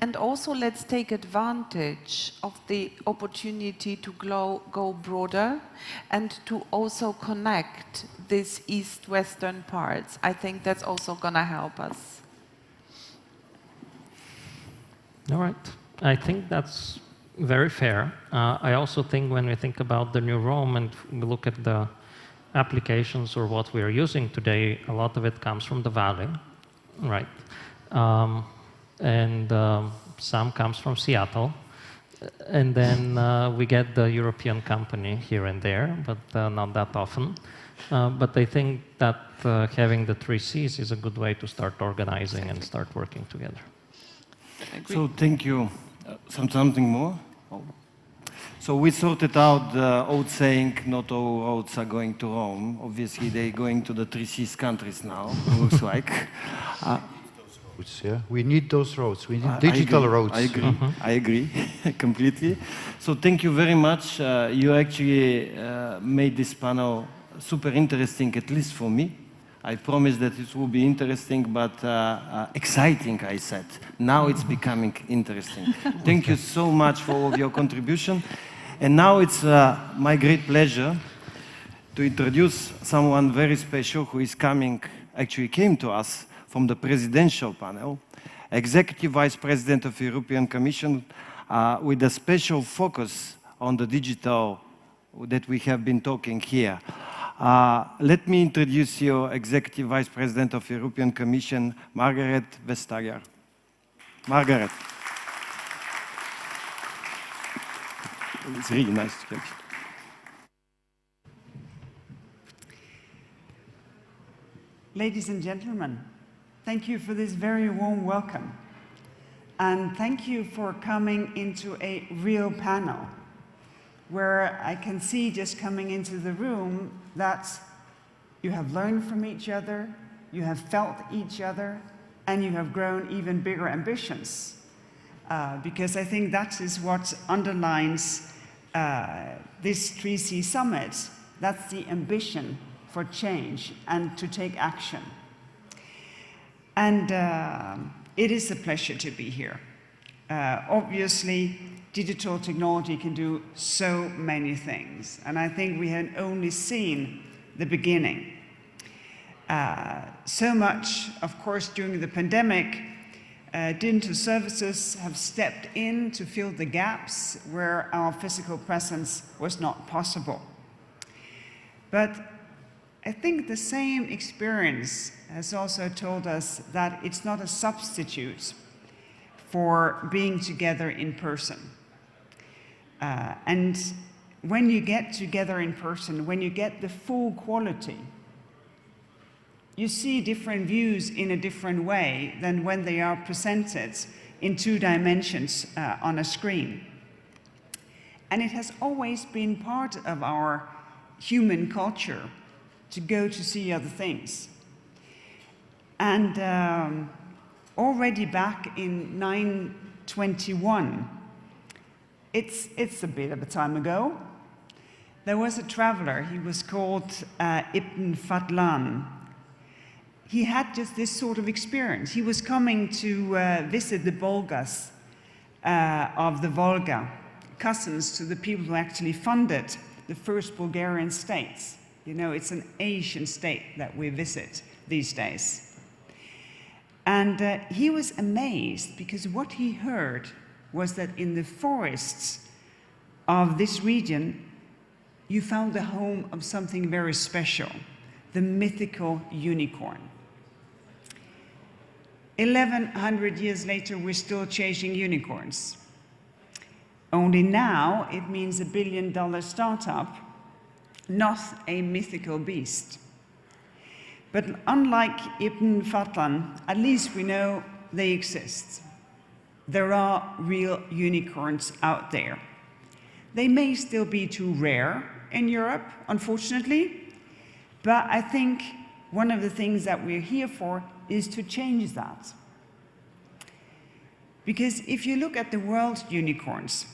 And also let's take advantage of the opportunity to go broader and to also connect these east-western parts. I think that's also going to help us. All right. I think that's very fair. I also think when we think about the new Rome and we look at the applications or what we are using today, a lot of it comes from the Valley, right? And some comes from Seattle. And then we get the European company here and there, but not that often. But I think that having the 3Cs is a good way to start organizing and start working together. So thank you. Something more? Oh. So we sorted out the old saying, not all roads are going to Rome. Obviously, they're going to the 3Cs countries now, it looks like. Yeah? We need those roads. We need digital roads. I agree. I agree completely. So thank you very much. You actually made this panel super interesting, at least for me. I promised that it will be interesting, but exciting, I said. Now it's becoming interesting. Thank you so much for all of your contribution. And now it's my great pleasure to introduce someone very special who is actually came to us from the presidential panel, Executive Vice President of the European Commission, with a special focus on the digital that we have been talking here. Let me introduce you Executive Vice President of the European Commission, Margaret Vestager. Margaret. It's really nice to meet you. Ladies and gentlemen, thank you for this very warm welcome. And thank you for coming into a real panel where I can see just coming into the room that you have learned from each other, you have felt each other, and you have grown even bigger ambitions. Because I think that is what underlines this 3C Summit. That's the ambition for change and to take action. And it is a pleasure to be here. Obviously, digital technology can do so many things, and I think we had only seen the beginning. So much, of course, during the pandemic, digital services have stepped in to fill the gaps where our physical presence was not possible. But I think the same experience has also told us that it's not a substitute for being together in person. And when you get together in person, when you get the full quality, you see different views in a different way than when they are presented in 2 dimensions on a screen. And it has always been part of our human culture to go to see other things. And already back in 921, it's a bit of a time ago, there was a traveler. He was called Ibn Fadlan. He had just this sort of experience. He was coming to visit the Bulgars of the Volga, cousins to the people who actually funded the first Bulgarian states. You know, it's an Asian state that we visit these days. And he was amazed because what he heard was that in the forests of this region, you found the home of something very special, the mythical unicorn. 1100 years later, we're still chasing unicorns. Only now it means $1 billion startup, not a mythical beast. But unlike Ibn Fadlan, at least we know they exist. There are real unicorns out there. They may still be too rare in Europe, unfortunately, but I think one of the things that we're here for is to change that. Because if you look at the world's unicorns,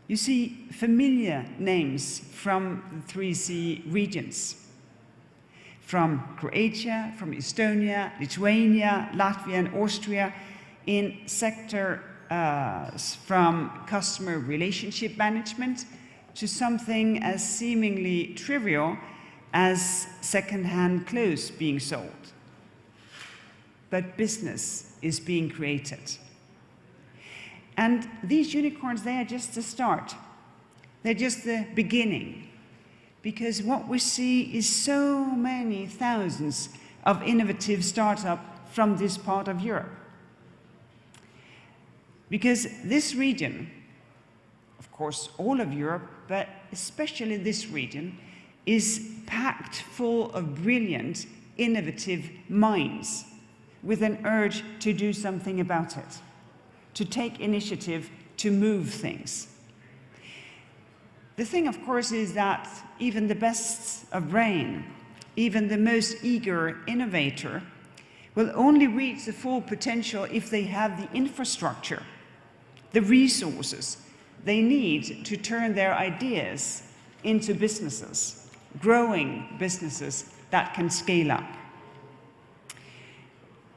you see familiar names from the 3C regions. From Croatia, from Estonia, Lithuania, Latvia, and Austria, in sectors from customer relationship management to something as seemingly trivial as second-hand clothes being sold. But business is being created. And these unicorns, they are just the start. They're just the beginning. Because what we see is so many thousands of innovative startups from this part of Europe. Because this region, of course all of Europe, but especially this region, is packed full of brilliant, innovative minds with an urge to do something about it, to take initiative, to move things. The thing, of course, is that even the best of brain, even the most eager innovator, will only reach the full potential if they have the infrastructure, the resources they need to turn their ideas into businesses, growing businesses that can scale up.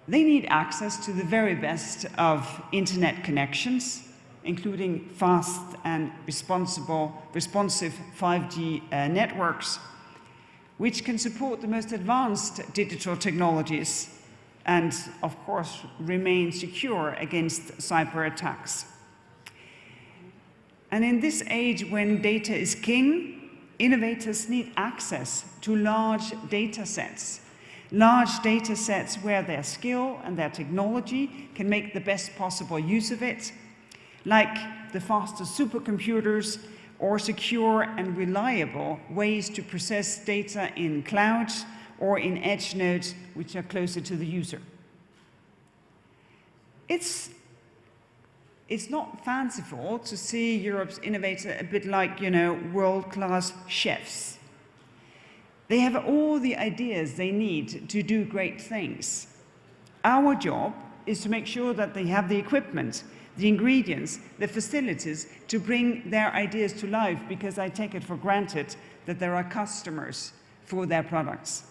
They need access to the very best of internet connections, including fast and responsive 5G networks, which can support the most advanced digital technologies and, of course, remain secure against cyber attacks. And in this age when data is king, innovators need access to large data sets where their skill and their technology can make the best possible use of it, like the fastest supercomputers or secure and reliable ways to process data in clouds or in edge nodes which are closer to the user. It's not fanciful to see Europe's innovators a bit like, world-class chefs. They have all the ideas they need to do great things. Our job is to make sure that they have the equipment, the ingredients, the facilities to bring their ideas to life, because I take it for granted that there are customers for their products.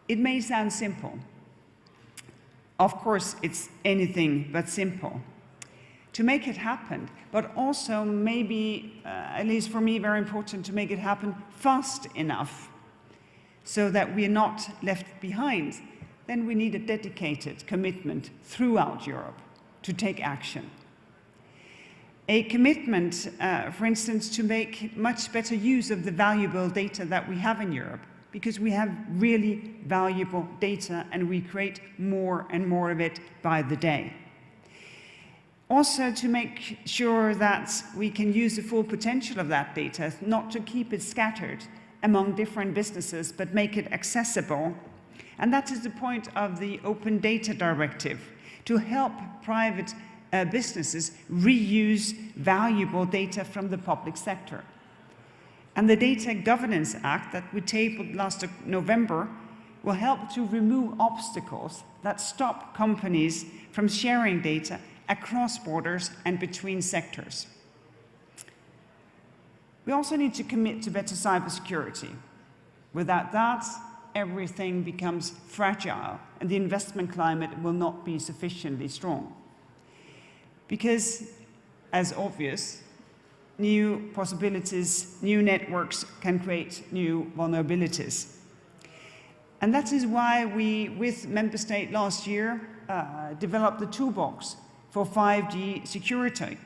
It may sound simple. Of course, it's anything but simple to make it happen, but also maybe, at least for me, very important to make it happen fast enough so that we're not left behind. Then we need a dedicated commitment throughout Europe to take action. A commitment, for instance, to make much better use of the valuable data that we have in Europe, because we have really valuable data and we create more and more of it by the day. Also to make sure that we can use the full potential of that data, not to keep it scattered among different businesses, but make it accessible. And that is the point of the Open Data Directive, to help private businesses reuse valuable data from the public sector. And the Data Governance Act that we tabled last November will help to remove obstacles that stop companies from sharing data across borders and between sectors. We also need to commit to better cybersecurity. Without that, everything becomes fragile and the investment climate will not be sufficiently strong. Because, as obvious, new possibilities, new networks can create new vulnerabilities. And that is why we, with member states last year, developed the toolbox for 5G security,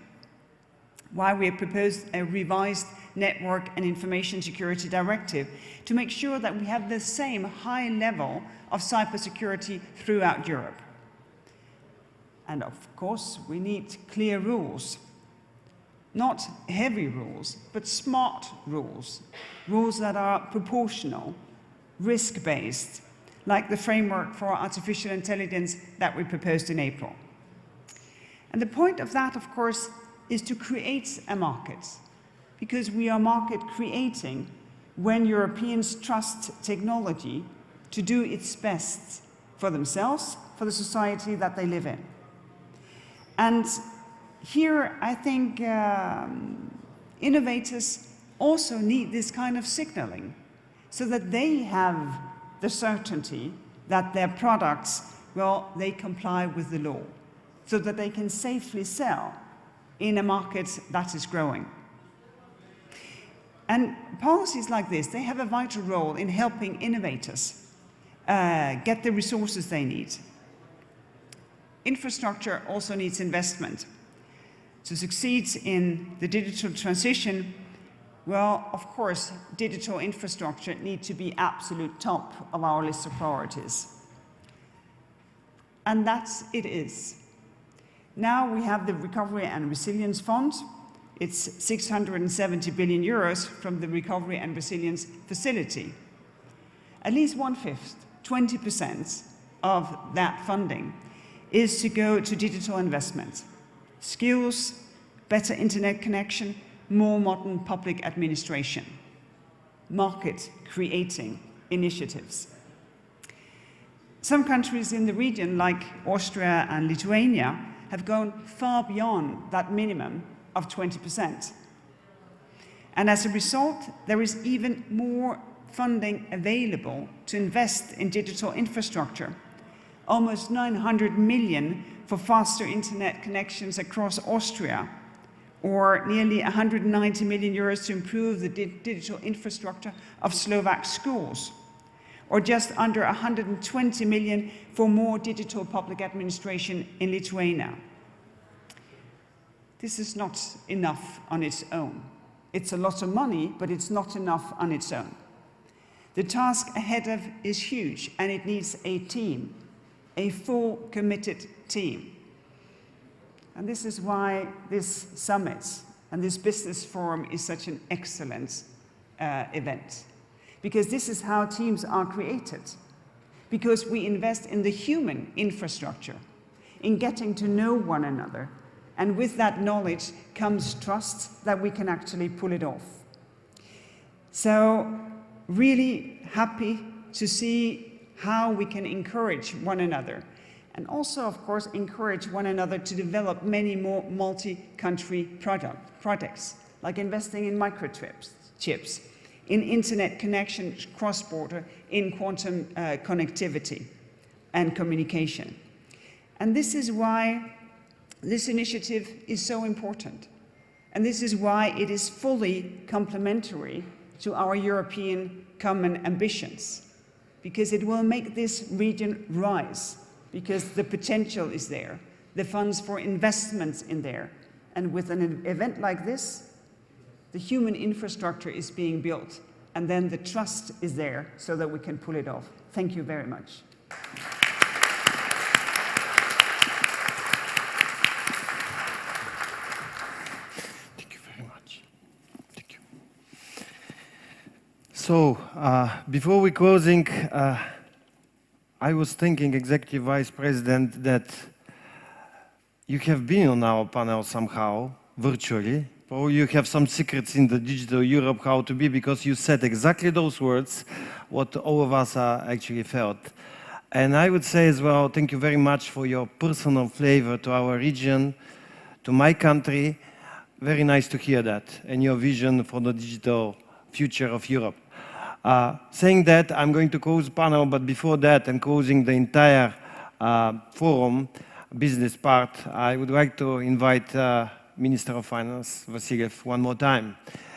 why we have proposed a revised Network and Information Security Directive to make sure that we have the same high level of cybersecurity throughout Europe. And of course, we need clear rules. Not heavy rules, but smart rules. Rules that are proportional, risk-based, like the framework for artificial intelligence that we proposed in April. And the point of that, of course, is to create a market, because we are market creating when Europeans trust technology to do its best for themselves, for the society that they live in. And here, I think innovators also need this kind of signaling so that they have the certainty that their products, well, they comply with the law, so that they can safely sell in a market that is growing. And policies like this, they have a vital role in helping innovators get the resources they need. Infrastructure also needs investment. To succeed in the digital transition, well, of course, digital infrastructure needs to be absolute top of our list of priorities. And that's it is. Now we have the Recovery and Resilience Fund. It's 670 billion euros from the Recovery and Resilience Facility. At least 1/5, 20% of that funding is to go to digital investment. Skills, better internet connection, more modern public administration. Market creating initiatives. Some countries in the region, like Austria and Lithuania, have gone far beyond that minimum of 20%. And as a result, there is even more funding available to invest in digital infrastructure. Almost 900 million for faster internet connections across Austria, or nearly 190 million euros to improve the digital infrastructure of Slovak schools, or just under 120 million for more digital public administration in Lithuania. This is not enough on its own. It's a lot of money, but it's not enough on its own. The task ahead of is huge, and it needs a team, a full committed team. And this is why this summit and this business forum is such an excellent event. Because this is how teams are created. Because we invest in the human infrastructure, in getting to know one another. And with that knowledge comes trust that we can actually pull it off. So, really happy to see how we can encourage one another. And also, of course, encourage one another to develop many more multi-country products, like investing in microchips, in internet connections cross-border, in quantum connectivity and communication. And this is why this initiative is so important. And this is why it is fully complementary to our European common ambitions, because it will make this region rise, because the potential is there, the funds for investments in there. And with an event like this, the human infrastructure is being built, and then the trust is there so that we can pull it off. Thank you very much. Thank you very much. Thank you. So, before we closing, I was thinking, Executive Vice President, that you have been on our panel somehow, virtually. Probably you have some secrets in the digital Europe how to be, because you said exactly those words, what all of us actually felt. And I would say as well, thank you very much for your personal flavor to our region, to my country. Very nice to hear that, and your vision for the digital future of Europe. Saying that, I'm going to close the panel, but before that, and closing the entire forum, business part, I would like to invite Minister of Finance, Vasiliev, one more time.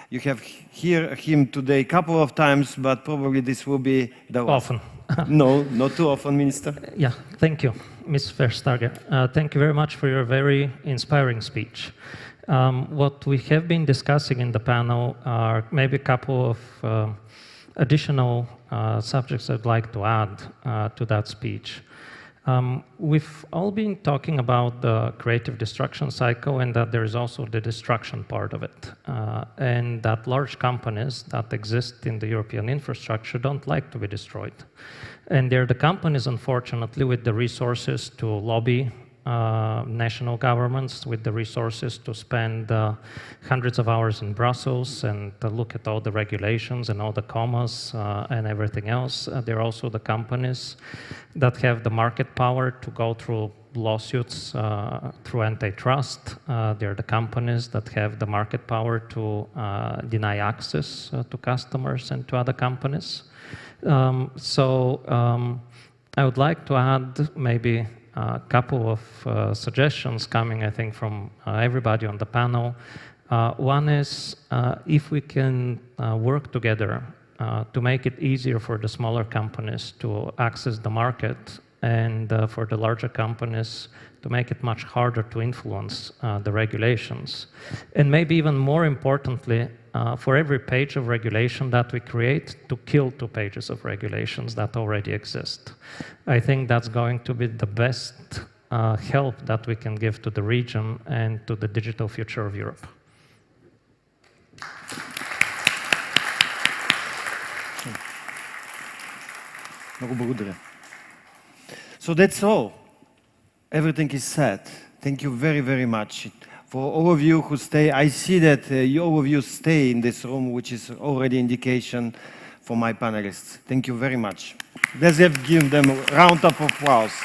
You have heard him today a couple of times, but probably this will be the last. Often. No, not too often, Minister. Yeah, thank you, Ms. Verstager. Thank you very much for your very inspiring speech. What we have been discussing in the panel are maybe a couple of additional subjects I'd like to add to that speech. We've all been talking about the creative destruction cycle, and that there is also the destruction part of it. And that large companies that exist in the European infrastructure don't like to be destroyed. And they're the companies, unfortunately, with the resources to lobby national governments, with the resources to spend hundreds of hours in Brussels and to look at all the regulations and all the commas and everything else. They're also the companies that have the market power to go through lawsuits through antitrust. They're the companies that have the market power to deny access to customers and to other companies. I would like to add maybe a couple of suggestions coming, I think, from everybody on the panel. One is if we can work together to make it easier for the smaller companies to access the market, and for the larger companies to make it much harder to influence the regulations. And maybe even more importantly, for every page of regulation that we create, to kill 2 pages of regulations that already exist. I think that's going to be the best help that we can give to the region and to the digital future of Europe. So that's all. Everything is said. Thank you very, very much. For all of you who stay, I see that all of you stay in this room, which is already indication for my panelists. Thank you very much. Let's give them a round of applause.